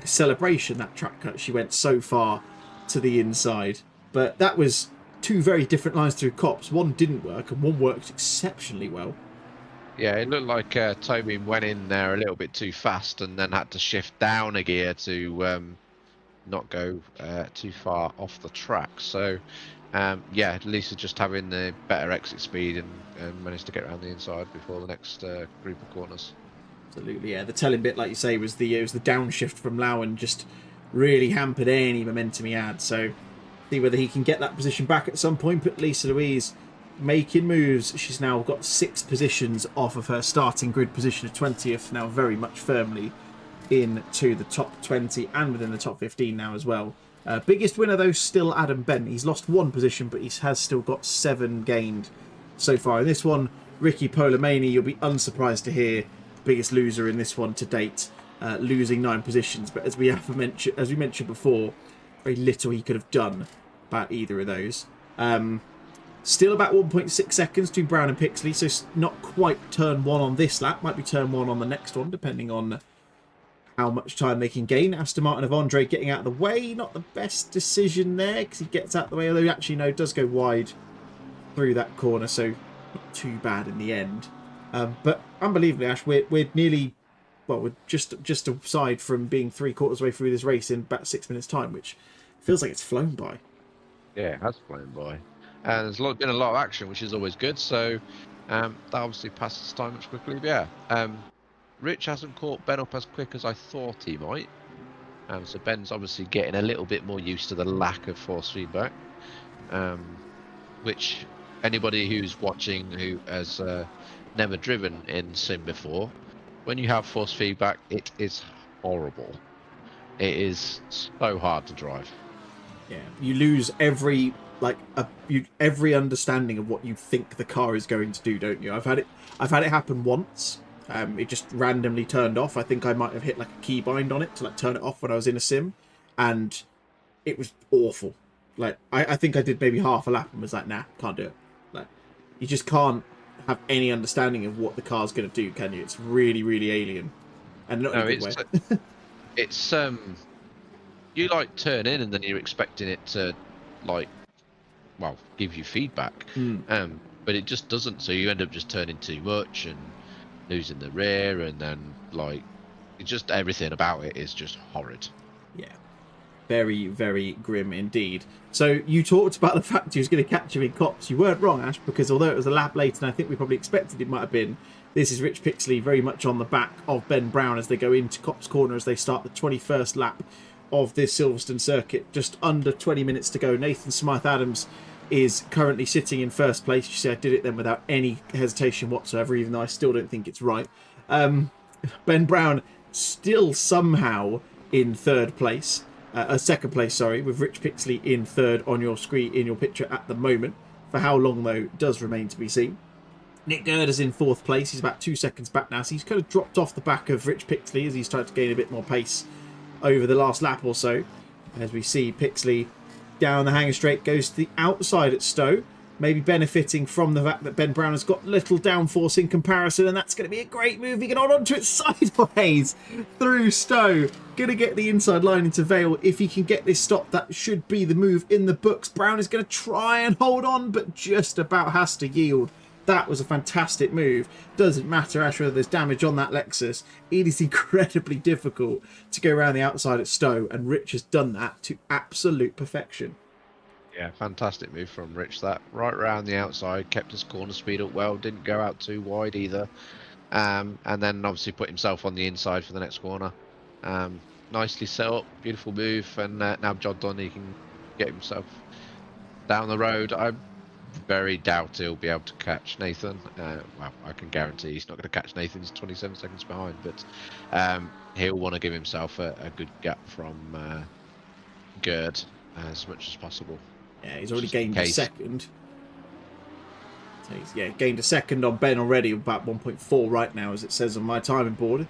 celebration, that track cut. She went so far to the inside. But that was two very different lines through Copse. One didn't work and one worked exceptionally well. Yeah, it looked like Toby went in there a little bit too fast and then had to shift down a gear to not go too far off the track. So yeah, Lisa just having the better exit speed and managed to get around the inside before the next group of corners. Absolutely, yeah. The telling bit, like you say, was the downshift from Lowen just really hampered any momentum he had. So see whether he can get that position back at some point. But Lisa Louise making moves. She's now got 6 positions off of her starting grid position of 20th, now very much firmly into the top 20 and within the top 15 now as well. Biggest winner though still Adam Bent. He's lost 1 position, but he has still got 7 gained so far in this one. Ricky Polamani, you'll be unsurprised to hear, biggest loser in this one to date, losing 9 positions. But as we mentioned before, very little he could have done about either of those. Still about 1.6 seconds between Brown and Pixley, so not quite turn 1 on this lap. Might be turn 1 on the next one, depending on how much time they can gain. Aston Martin of Andre getting out of the way. Not the best decision there, because he gets out of the way, although actually no, does go wide through that corner, so not too bad in the end. But unbelievably, Ash, we're nearly, well, we're just aside from being 3/4 way through this race in about 6 minutes time, which feels like it's flown by. Yeah, it has flown by. And there's been a lot of action, which is always good. So that obviously passes time much quickly. But yeah, Rich hasn't caught Ben up as quick as I thought he might. So Ben's obviously getting a little bit more used to the lack of force feedback, which anybody who's watching who has never driven in sim before, when you have force feedback, it is horrible. It is so hard to drive. Yeah, you lose every understanding of what you think the car is going to do, don't you? I've had it happen once. It just randomly turned off. I think I might have hit like a keybind on it to like turn it off when I was in a sim, and it was awful. Like I think I did maybe half a lap and was like, nah, can't do it. Like you just can't have any understanding of what the car's going to do, can you? It's really, really alien, and not in a good way. It's you like turn in and then you're expecting it to like, well, give you feedback, but it just doesn't. So you end up just turning too much and losing the rear, and then like it just everything about it is just horrid. Yeah, very, very grim indeed. So you talked about the fact you was going to catch him in Copse. You weren't wrong, Ash, because although it was a lap late, and I think we probably expected it might have been, this is Rich Pixley very much on the back of Ben Brown as they go into Copse Corner as they start the 21st lap of this Silverstone circuit. Just under 20 minutes to go. Nathan Smythe-Adams is currently sitting in first place. You see, I did it then without any hesitation whatsoever, even though I still don't think it's right. Ben Brown still somehow in third place. second place, sorry, with Rich Pixley in third on your screen, in your picture at the moment. For how long, though, does remain to be seen. Nick Gerda's in fourth place. He's about 2 seconds back now, so he's kind of dropped off the back of Rich Pixley as he's tried to gain a bit more pace over the last lap or so. As we see Pixley down the hanger straight, goes to the outside at Stowe, maybe benefiting from the fact that Ben Brown has got little downforce in comparison, and that's going to be a great move. He can hold on to it sideways through Stowe. Going to get the inside line into Vale. If he can get this stop, that should be the move in the books. Brown is going to try and hold on, but just about has to yield. That was a fantastic move. Doesn't matter, Ash, whether there's damage on that Lexus. It is incredibly difficult to go around the outside at Stowe, and Rich has done that to absolute perfection. Yeah, fantastic move from Rich. That right round the outside, kept his corner speed up well, didn't go out too wide either, and then obviously put himself on the inside for the next corner. Nicely set up, beautiful move, and now John Dunn can get himself down the road. I very doubt he'll be able to catch Nathan. Well, I can guarantee he's not going to catch Nathan. He's 27 seconds behind, but he'll want to give himself a good gap from Gerd as much as possible. Yeah, he's already gained a second. So he's, gained a second on Ben already, about 1.4 right now, as it says on my timing board.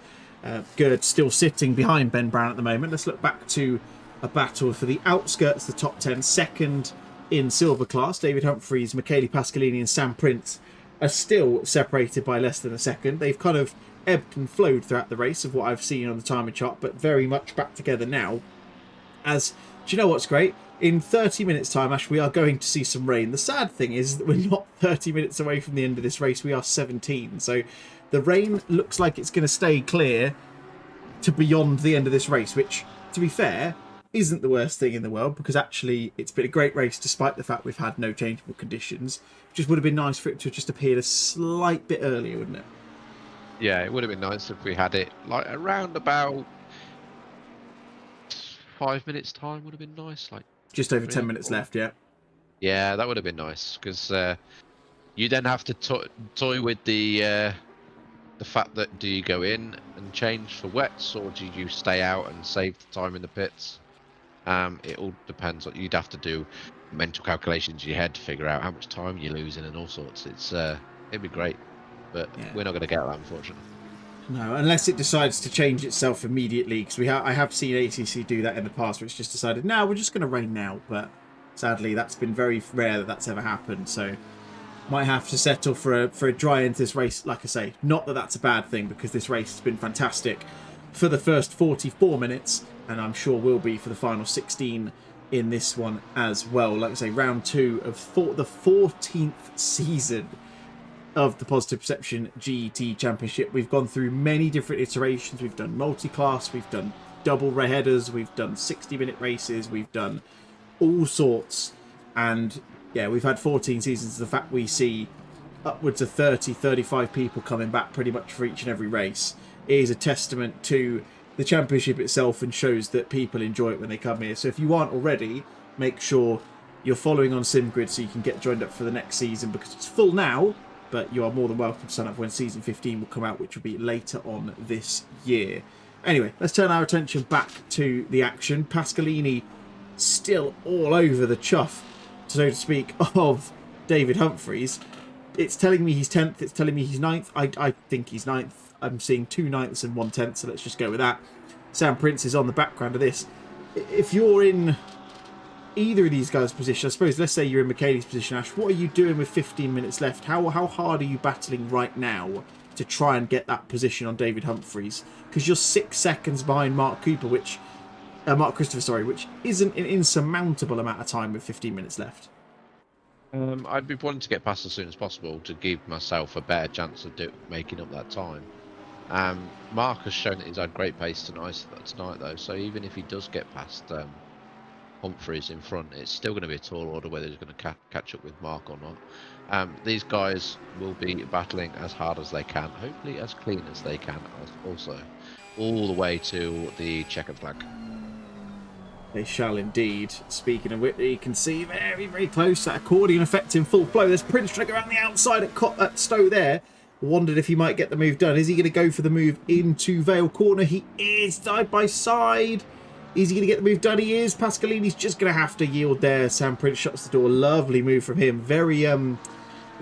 Gerd still sitting behind Ben Brown at the moment. Let's look back to a battle for the outskirts, the top 10. Second in silver class, David Humphries, Michele Pascalini and Sam Prince are still separated by less than a second. They've kind of ebbed and flowed throughout the race of what I've seen on the timing chart, but very much back together now. As, do you know what's great? In 30 minutes time, Ash, we are going to see some rain. The sad thing is that we're not 30 minutes away from the end of this race. We are 17. So the rain looks like it's going to stay clear to beyond the end of this race, which, to be fair, isn't the worst thing in the world, because actually it's been a great race despite the fact we've had no changeable conditions. It just would have been nice for it to have just appeared a slight bit earlier, wouldn't it? Yeah, it would have been nice if we had it like around about 5 minutes time. Would have been nice, like just over 10 minutes left. Yeah, that would have been nice, because you then have to toy with the fact that, do you go in and change for wets, or do you stay out and save the time in the pits? It all depends. You'd have to do mental calculations in your head to figure out how much time you're losing and all sorts. It'd be great, but we're not going to get that, unfortunately. No, unless it decides to change itself immediately, because I have seen ACC do that in the past, where it's just decided, no, we're just going to rain now. But sadly, that's been very rare that that's ever happened. So might have to settle for a dry end to this race. Like I say, not that that's a bad thing, because this race has been fantastic for the first 44 minutes, and I'm sure will be for the final 16 in this one as well. Like I say, round 2 of the 14th season of the Positive Perception GT Championship. We've gone through many different iterations. We've done multi-class, we've done double headers, we've done 60-minute races, we've done all sorts, and yeah, we've had 14 seasons. The fact we see upwards of 30-35 people coming back pretty much for each and every race is a testament to the championship itself, and shows that people enjoy it when they come here. So if you aren't already, make sure you're following on SimGrid so you can get joined up for the next season, because it's full now, but you are more than welcome to sign up when season 15 will come out, which will be later on this year. Anyway, let's turn our attention back to the action. Pascalini still all over the chuff, so to speak, of David Humphries. It's telling me he's 10th, it's telling me he's 9th. I think he's 9th. I'm seeing 2 9ths and 1 10th, so let's just go with that. Sam Prince is on the background of this. If you're in either of these guys' position, I suppose, let's say you're in Michele's position, Ash, what are you doing with 15 minutes left? How hard are you battling right now to try and get that position on David Humphries? Because you're 6 seconds behind Mark Christopher, sorry, which isn't an insurmountable amount of time with 15 minutes left. I'd be wanting to get past as soon as possible to give myself a better chance of making up that time. Mark has shown that he's had great pace tonight though, so even if he does get past Humphries in front, it's still going to be a tall order whether he's going to catch up with Mark or not. These guys will be battling as hard as they can, hopefully as clean as they can also, all the way to the checkered flag. They shall indeed. Speaking of which, you can see very, very close, that accordion effect in full flow. There's Prince trying to go around the outside at Stowe there. Wondered if he might get the move done. Is he going to go for the move into Vale Corner? He is, side by side. Is he going to get the move done? He is. Pasqualini's just going to have to yield there. Sam Prince shuts the door. Lovely move from him. Very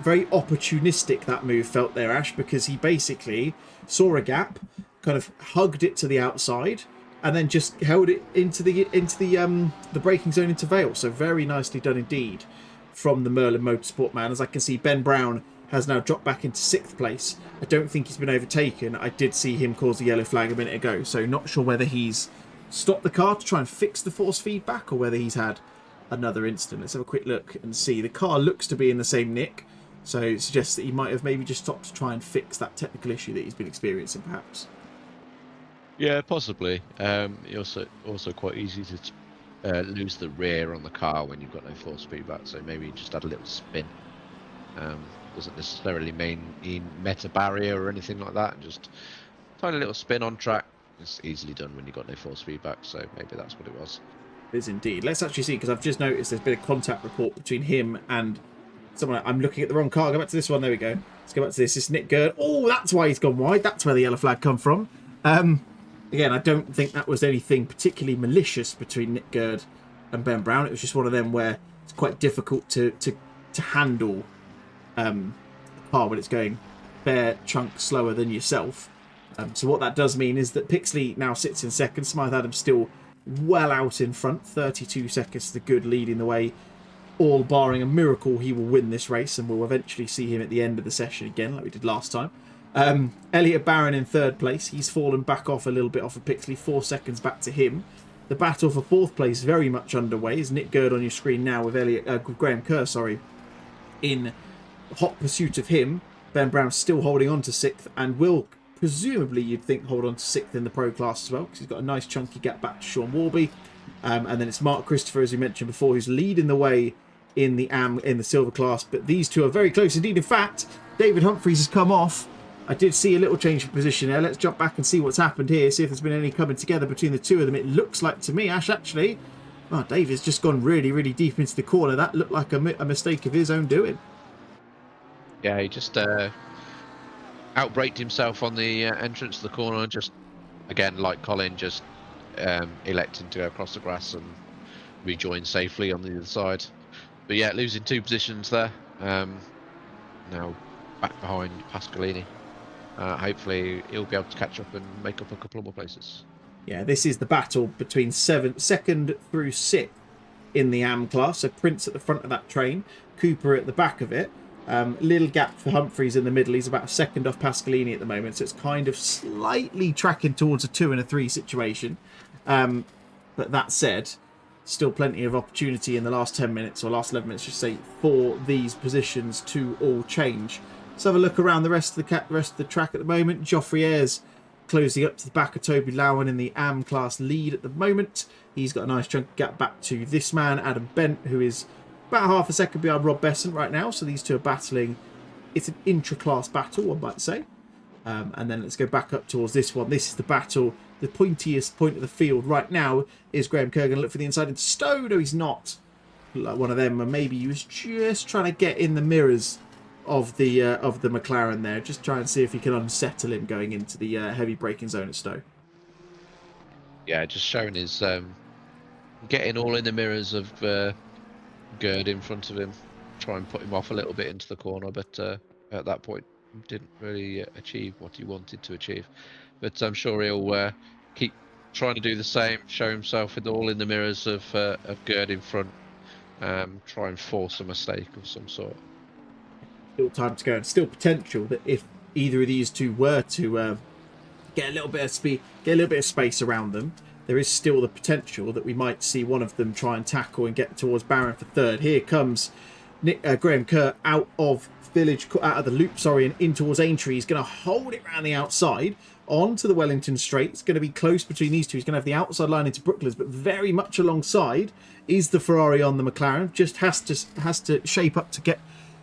opportunistic, that move felt there, Ash, because he basically saw a gap, kind of hugged it to the outside, and then just held it into the braking zone into Vale. So very nicely done indeed from the Merlin Motorsport man. As I can see, Ben Brown has now dropped back into 6th place. I don't think he's been overtaken. I did see him cause a yellow flag a minute ago, so not sure whether he's stopped the car to try and fix the force feedback or whether he's had another incident. Let's have a quick look and see. The car looks to be in the same nick, so it suggests that he might have maybe just stopped to try and fix that technical issue that he's been experiencing, perhaps. Yeah, possibly. Also quite easy to lose the rear on the car when you've got no force feedback, so maybe just add a little spin. Doesn't necessarily mean he met a barrier or anything like that, just tiny little spin on track. It's easily done when you've got no force feedback, so maybe that's what it was. It is indeed. Let's actually see, because I've just noticed there's been a contact report between him and someone. I'm looking at the wrong car. Go back to this one. There we go. Let's go back to this. It's Nick Gerd. Oh, that's why he's gone wide. That's where the yellow flag come from. Again, I don't think that was anything particularly malicious between Nick Gerd and Ben Brown. It was just one of them where it's quite difficult to handle a car when it's going fair chunk slower than yourself. So what that does mean is that Pixley now sits in 2nd. Smythe Adams still well out in front. 32 seconds to the good, leading the way. All barring a miracle, he will win this race, and we'll eventually see him at the end of the session again, like we did last time. Elliot Barron in 3rd place. He's fallen back off a little bit off of Pixley. 4 seconds back to him. The battle for 4th place very much underway. Is Nick Gerd on your screen now with Graham Kerr, in hot pursuit of him. Ben Brown still holding on to 6th, and will presumably, you'd think, hold on to 6th in the pro class as well, because he's got a nice chunky gap back to Sean Warby. And then it's Mark Christopher, as we mentioned before, who's leading the way in the silver class. But these two are very close indeed. In fact, David Humphries has come off. I did see a little change of position there. Let's jump back and see what's happened here, see if there's been any coming together between the two of them. It looks like to me, Ash, actually, David's just gone really, really deep into the corner. That looked like a mistake of his own doing. Yeah, he just outbraked himself on the entrance to the corner. Just, again, like Colin, just electing to go across the grass and rejoin safely on the other side. But yeah, losing 2 positions there. Now back behind Pasqualini. Hopefully he'll be able to catch up and make up a couple more places. Yeah, this is the battle between 2nd through 6th in the AM class. So Prince at the front of that train, Cooper at the back of it. Little gap for Humphries in the middle. He's about a second off Pasqualini at the moment, so it's kind of slightly tracking towards a 2 and a 3 situation. But that said, still plenty of opportunity in the last 10 minutes, or last 11 minutes, just say, for these positions to all change. Let's have a look around the rest of the track at the moment. Geoffrey Ayres closing up to the back of Toby Lowen in the AM class lead at the moment. He's got a nice chunk gap back to this man, Adam Bent, who is about half a second behind Rob Besant right now. So these two are battling. It's an intra-class battle, one might say. And then let's go back up towards this one. This is the battle. The pointiest point of the field right now is Graham Kerr going to look for the inside into Stowe. No, he's not. Like one of them, and maybe he was just trying to get in the mirrors of the McLaren there. Just try and see if he can unsettle him going into the heavy braking zone at Stowe. Yeah, just showing his getting all in the mirrors of Gerd in front of him. Try and put him off a little bit into the corner, but at that point didn't really achieve what he wanted to achieve. But I'm sure he'll keep trying to do the same, show himself with all in the mirrors of Gerd in front, try and force a mistake of some sort. Still time to go, and still potential that if either of these two were to get a little bit of speed, get a little bit of space around them, there is still the potential that we might see one of them try and tackle and get towards Barron for 3rd. Here comes Graham Kerr out of the loop, and in towards Aintree. He's going to hold it around the outside onto the Wellington straight. It's going to be close between these two. He's going to have the outside line into Brooklands, but very much alongside is the Ferrari on the McLaren. Just has to shape up to get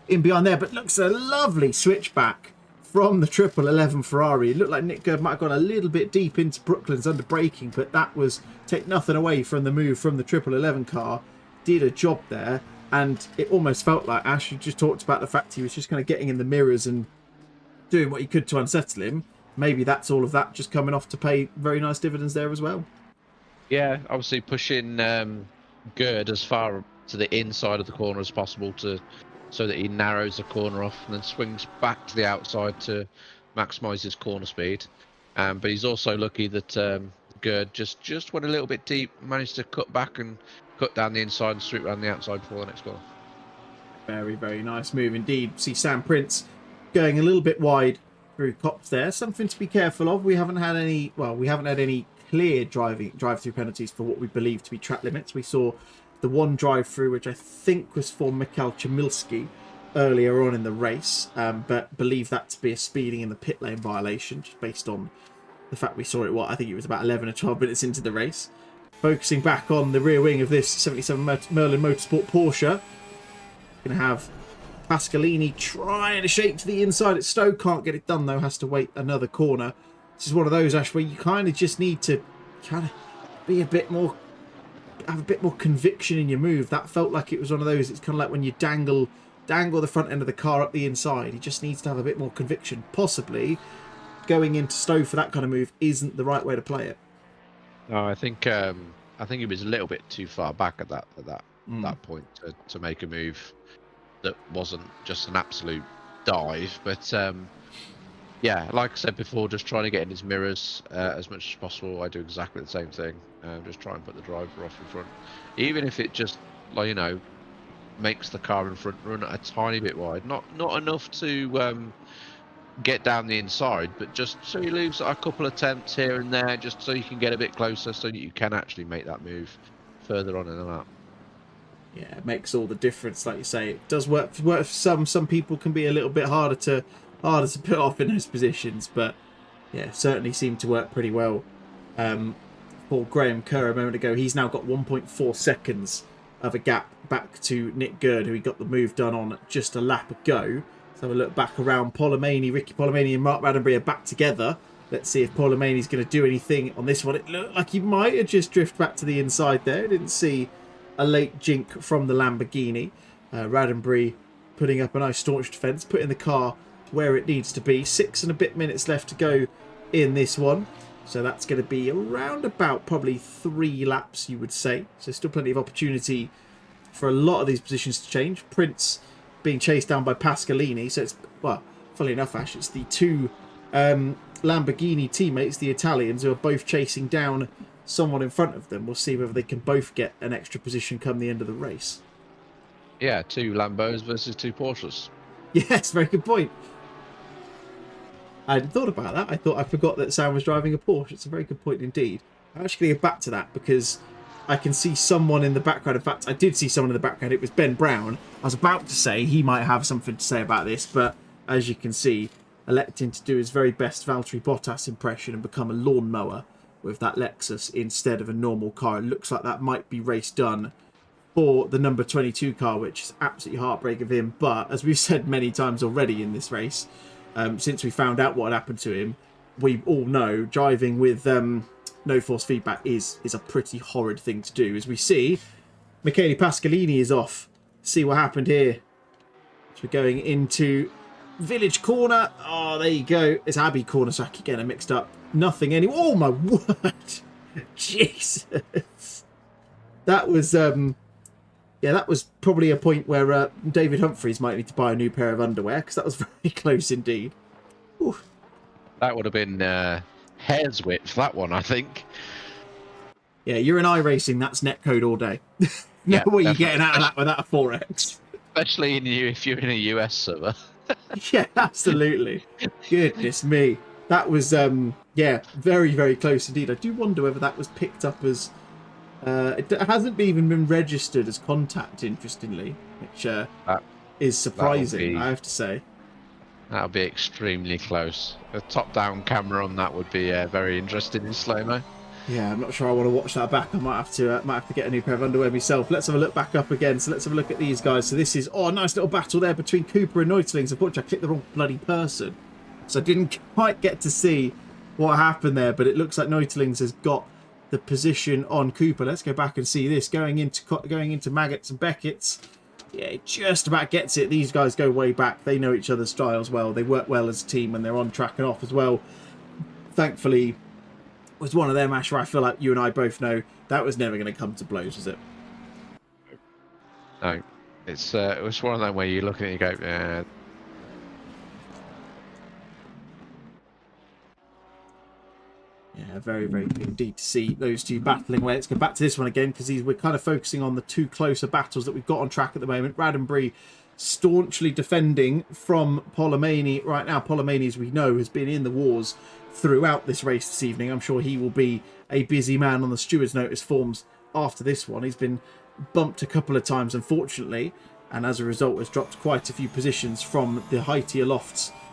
in behind there, but looks a lovely switchback from the 1111 Ferrari. It looked like Nick Gerd might have gone a little bit deep into Brooklands under braking, but that was take nothing away from the move from the 1111 car. Did a job there, and it almost felt like Ash, you just talked about the fact he was just kind of getting in the mirrors and doing what he could to unsettle him. Maybe that's all of that just coming off to pay very nice dividends there as well. Yeah, obviously pushing Gerd as far to the inside of the corner as possible so that he narrows the corner off and then swings back to the outside to maximise his corner speed. But he's also lucky that Gerd just went a little bit deep, managed to cut back and cut down the inside and sweep around the outside before the next corner. Very, very nice move indeed. See Sam Prince going a little bit wide through Cops there. Something to be careful of. We haven't had any clear drive-through penalties for what we believe to be track limits. We saw the one drive-through, which I think was for Mikhail Chmilski earlier on in the race, but believe that to be a speeding in the pit lane violation, just based on the fact we saw it, I think it was about 11 or 12 minutes into the race. Focusing back on the rear wing of this 77 Merlin Motorsport Porsche. Going to have Pascalini trying to shape to the inside at Stowe. Can't get it done, though. Has to wait another corner. This is one of those, Ash, where you kind of just need to kind of be a bit more, have a bit more conviction in your move. That felt like it was one of those. It's kind of like when you dangle the front end of the car up the inside. He just needs to have a bit more conviction. Possibly going into Stowe for that kind of move isn't the right way to play it. No, I think he was a little bit too far back at that point to make a move that wasn't just an absolute dive. But yeah, like I said before, just trying to get in his mirrors as much as possible. I do exactly the same thing. Just try and put the driver off in front, even if it just, like, you know, makes the car in front run a tiny bit wide. Not enough to get down the inside, but just so you lose a couple of attempts here and there, just so you can get a bit closer, so that you can actually make that move further on in the lap. Yeah, it makes all the difference. Like you say, it does work for some. Some people can be a little bit harder to put off in those positions, but yeah, certainly seemed to work pretty well. For Graham Kerr a moment ago, he's now got 1.4 seconds of a gap back to Nick Gerd, who he got the move done on just a lap ago. So have a look back around. Ricky Polomeni and Mark Raddenberry are back together. Let's see if Polomeni's going to do anything on this one. It looked like he might have just drifted back to the inside there. Didn't see a late jink from the Lamborghini. Raddenberry putting up a nice staunch defence, putting the car where it needs to be. 6 and a bit minutes left to go in this one. So that's going to be around about probably 3 laps, you would say. So still plenty of opportunity for a lot of these positions to change. Prince being chased down by Pascalini. So it's, well, funnily enough, Ash, it's the two Lamborghini teammates, the Italians, who are both chasing down someone in front of them. We'll see whether they can both get an extra position come the end of the race. Yeah, 2 Lambos versus 2 Porsches. Yes, very good point. I hadn't thought about that. I forgot that Sam was driving a Porsche. It's a very good point indeed. I'm actually going to get back to that because I can see someone in the background. In fact, I did see someone in the background. It was Ben Brown. I was about to say he might have something to say about this, but as you can see, electing to do his very best Valtteri Bottas impression and become a lawnmower with that Lexus instead of a normal car. It looks like that might be race done for the number 22 car, which is absolutely heartbreak of him. But as we've said many times already in this race, since we found out what had happened to him, we all know driving with no force feedback is a pretty horrid thing to do. As we see, Michele Pascalini is off. See what happened here. So we're going into Village Corner. Oh, there you go. It's Abbey Corner, so I keep getting it mixed up. Nothing anymore. Oh my word. Jesus. That was yeah, that was probably a point where David Humphries might need to buy a new pair of underwear, because that was very close indeed. Oof. That would have been hair's width, that one, I think. Yeah, you're in iRacing, that's netcode all day. No Yeah, way you're getting out of that without a 4X. Especially if you're in a US server. Yeah, absolutely. Goodness me. That was, yeah, very, very close indeed. I do wonder whether that was picked up as... it hasn't even been registered as contact, interestingly, which is surprising, I have to say. That would be extremely close. A top-down camera on that would be very interesting in slow-mo. Yeah, I'm not sure I want to watch that back. I might have to get a new pair of underwear myself. Let's have a look back up again. So let's have a look at these guys. So this is, oh, a nice little battle there between Cooper and Neutlings. Unfortunately, I clicked the wrong bloody person, so I didn't quite get to see what happened there. But it looks like Neutlings has got the position on Cooper. Let's go back and see this going into Maggots and Beckett's. Yeah, it just about gets it. These guys go way back. They know each other's styles well. They work well as a team when they're on track and off as well. Thankfully, was one of them, Ash, where I feel like you and I both know that was never going to come to blows, was it? No, it was one of them where you look at it and you go, yeah. Yeah, very, very good indeed to see those two battling away. Let's go back to this one again, because we're kind of focusing on the two closer battles that we've got on track at the moment. Roddenberry staunchly defending from Polomani right now. Polomani, as we know, has been in the wars throughout this race this evening. I'm sure he will be a busy man on the steward's notice forms after this one. He's been bumped a couple of times, unfortunately, and as a result has dropped quite a few positions from the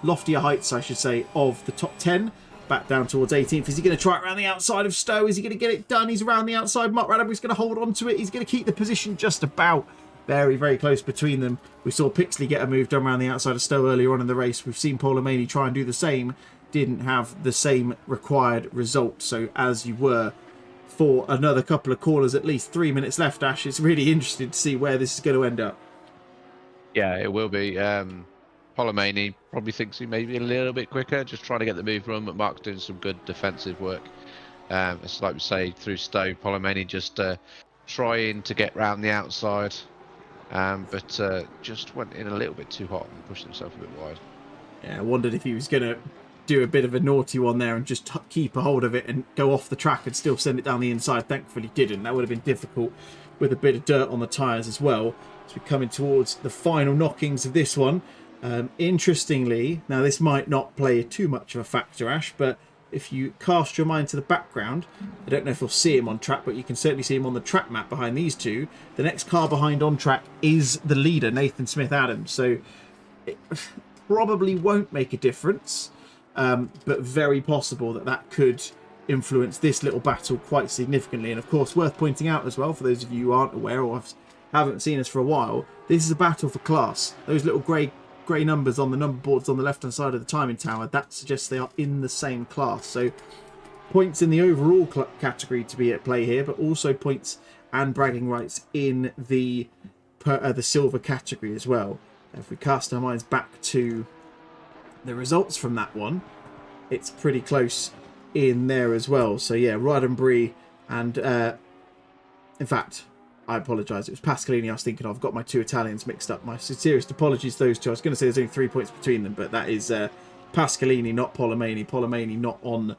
loftier heights, I should say, of the top 10. Back down towards 18th. Is he going to try it around the outside of Stowe? Is he going to get it done? He's around the outside. Mark Roddenberry's going to hold on to it. He's going to keep the position just about. Very, very close between them. We saw Pixley get a move done around the outside of Stowe earlier on in the race. We've seen Polomani try and do the same. Didn't have the same required result. So as you were for another couple of corners, at least 3 minutes left, Ash, it's really interesting to see where this is going to end up. Yeah, it will be. Polomani probably thinks he may be a little bit quicker, just trying to get the move run, but Mark's doing some good defensive work. It's like we say, through Stowe, Polomani just trying to get round the outside, but just went in a little bit too hot and pushed himself a bit wide. Yeah, I wondered if he was going to do a bit of a naughty one there and just keep a hold of it and go off the track and still send it down the inside. Thankfully didn't. That would have been difficult with a bit of dirt on the tyres as well. As we're coming towards the final knockings of this one. Interestingly, now this might not play too much of a factor, Ash, but if you cast your mind to the background, I don't know if you'll see him on track, but you can certainly see him on the track map behind these two. The next car behind on track is the leader, Nathan Smith-Adams. So it probably won't make a difference, but very possible that that could influence this little battle quite significantly. And of course, worth pointing out as well, for those of you who aren't aware or haven't seen us for a while, this is a battle for class. Those little grey numbers on the number boards on the left hand side of the timing tower, that suggests they are in the same class. So points in the overall category to be at play here, but also points and bragging rights in the silver category as well. If we cast our minds back to the results from that one, it's pretty close in there as well. So yeah, Roddenberry and in fact, I apologise. It was Pascalini I was thinking of. I've got my two Italians mixed up. My sincerest apologies to those two. I was going to say there's only 3 points between them, but that is Pascalini, not Polomani. Polomani not on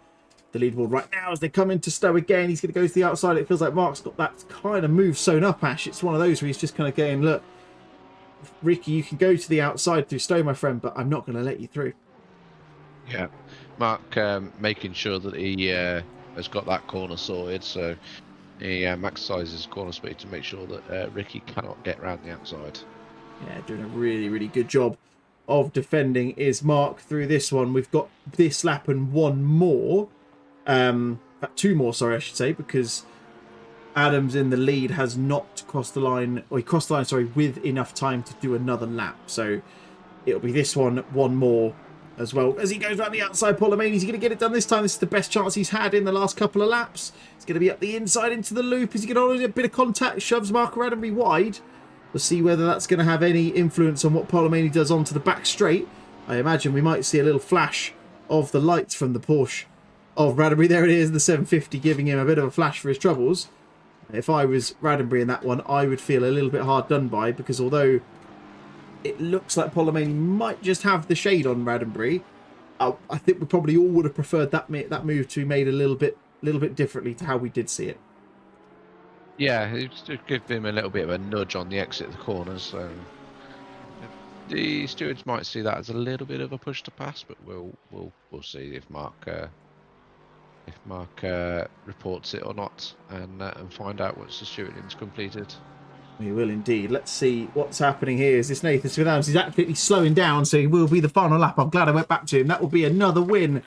the leaderboard right now as they come into Stowe again. He's going to go to the outside. It feels like Mark's got that kind of move sewn up, Ash. It's one of those where he's just kind of going, look, Ricky, you can go to the outside through Stowe, my friend, but I'm not going to let you through. Yeah, Mark making sure that he has got that corner sorted, so he maximises corner speed to make sure that Ricky cannot get round the outside. Yeah, doing a really, really good job of defending is Mark through this one. We've got this lap and one more. Two more, sorry, I should say, because Adams in the lead has not crossed the line, or he crossed the line, sorry, with enough time to do another lap. So it'll be this one more as well. As he goes around the outside, Polomani, is he going to get it done this time? This is the best chance he's had in the last couple of laps. He's going to be up the inside into the loop. Is he going to do a bit of contact? Shoves Mark Roddenberry wide. We'll see whether that's going to have any influence on what Polomani does onto the back straight. I imagine we might see a little flash of the lights from the Porsche of Roddenberry. There it is, the 750, giving him a bit of a flash for his troubles. If I was Roddenberry in that one, I would feel a little bit hard done by, because although it looks like Polomani might just have the shade on Roddenberry, I think we probably all would have preferred that move to be made a little bit differently to how we did see it. Yeah, it give him a little bit of a nudge on the exit of the corners. So the stewards might see that as a little bit of a push to pass, but we'll see if Mark reports it or not, and find out once the stewarding's completed. We will indeed. Let's see what's happening here. Is this Nathan Smith-Adams? He's absolutely slowing down, so he will be the final lap. I'm glad I went back to him. That will be another win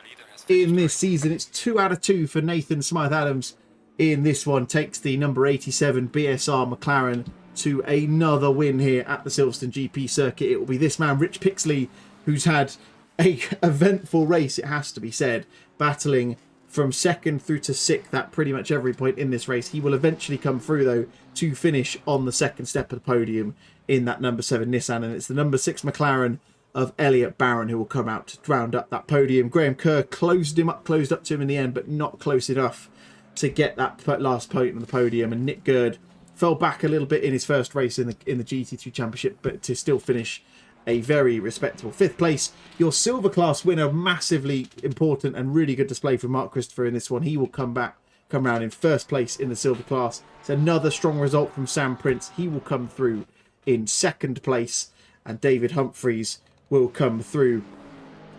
in this season. It's 2 out of 2 for Nathan Smith-Adams in this one. Takes the number 87 BSR McLaren to another win here at the Silverstone GP circuit. It will be this man, Rich Pixley, who's had a eventful race, it has to be said, battling from second through to sixth at pretty much every point in this race. He will eventually come through, though, to finish on the second step of the podium in that number 7 Nissan, and it's the number 6 McLaren of Elliot Barron, who will come out to round up that podium. Graham Kerr closed up to him in the end, but not close enough to get that last point on the podium. And Nick Gurd fell back a little bit in his first race in the GT3 Championship, but to still finish a very respectable 5th place. Your silver class winner, massively important and really good display from Mark Christopher in this one. He will come round in 1st place in the silver class. It's another strong result from Sam Prince. He will come through in 2nd place, and David Humphreys will come through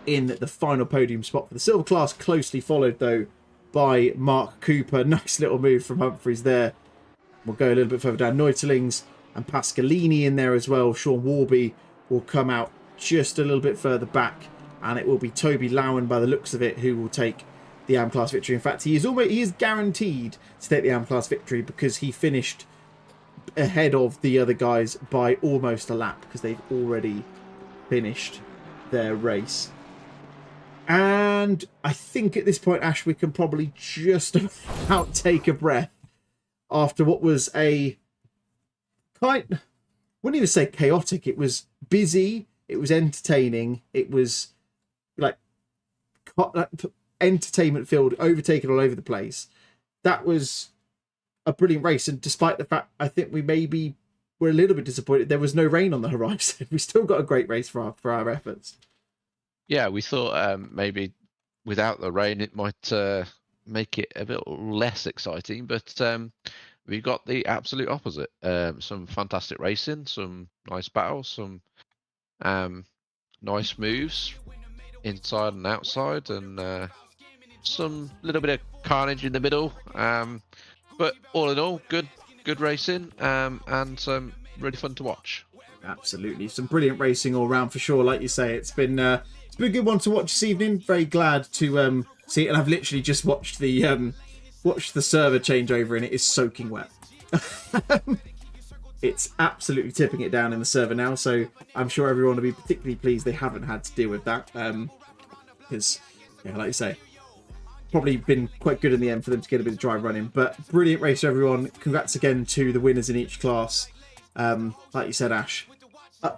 in the final podium spot for the silver class, closely followed though by Mark Cooper. Nice little move from Humphreys there. We'll go a little bit further down. Neutelings and Pascalini in there as well. Sean Warby will come out just a little bit further back, and it will be Toby Lowen by the looks of it who will take the AM class victory. In fact, he is guaranteed to take the AM class victory because he finished ahead of the other guys by almost a lap because they've already finished their race. And I think at this point, Ash, we can probably just about take a breath after what was a wouldn't even say chaotic. It was busy. It was entertaining. It was like entertainment filled, overtaken all over the place. That was a brilliant race. And despite the fact, I think we maybe were a little bit disappointed there was no rain on the horizon. We still got a great race for our efforts. Yeah, we thought maybe without the rain it might make it a bit less exciting, but we got the absolute opposite. Some fantastic racing, some nice battles, some nice moves inside and outside, and some little bit of carnage in the middle. But all in all, good racing, and some really fun to watch. Absolutely, some brilliant racing all round for sure. Like you say, it's been a good one to watch this evening. Very glad to see it, and I've literally just watched the server changeover, and it is soaking wet. It's absolutely tipping it down in the server now, so I'm sure everyone will be particularly pleased they haven't had to deal with that, because, yeah, like you say, probably been quite good in the end for them to get a bit of dry running. But brilliant race, everyone. Congrats again to the winners in each class. Like you said, Ash,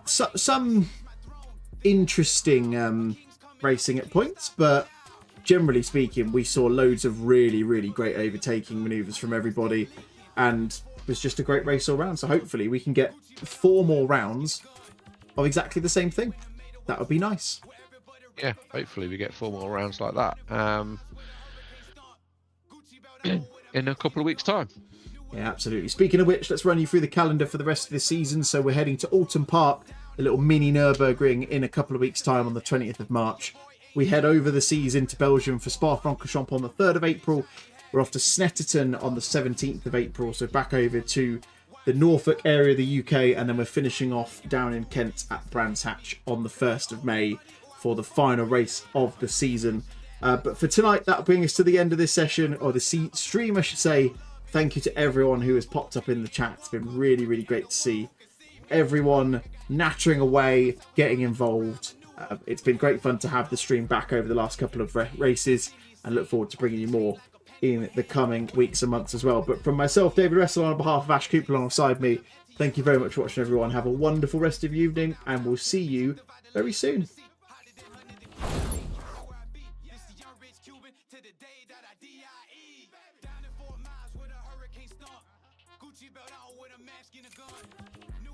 some interesting racing at points, but generally speaking, we saw loads of really, really great overtaking manoeuvres from everybody, and it was just a great race all round. So hopefully we can get 4 more rounds of exactly the same thing. That would be nice. Yeah, hopefully we get 4 more rounds like that in a couple of weeks' time. Yeah, absolutely. Speaking of which, let's run you through the calendar for the rest of the season. So we're heading to Oulton Park, a little mini Nürburgring, in a couple of weeks' time on the 20th of March. We head over the seas into Belgium for Spa-Francorchamps on the 3rd of April. We're off to Snetterton on the 17th of April, so back over to the Norfolk area of the UK, and then we're finishing off down in Kent at Brands Hatch on the 1st of May for the final race of the season. But for tonight, that'll bring us to the end of this session, or the stream, I should say. Thank you to everyone who has popped up in the chat. It's been really, really great to see everyone nattering away, getting involved. It's been great fun to have the stream back over the last couple of races, and look forward to bringing you more in the coming weeks and months as well. But from myself, David Wrestler, on behalf of Ash Cooper alongside me, thank you very much for watching, everyone. Have a wonderful rest of your evening, and we'll see you very soon. Gucci belt out with a mask and a gun.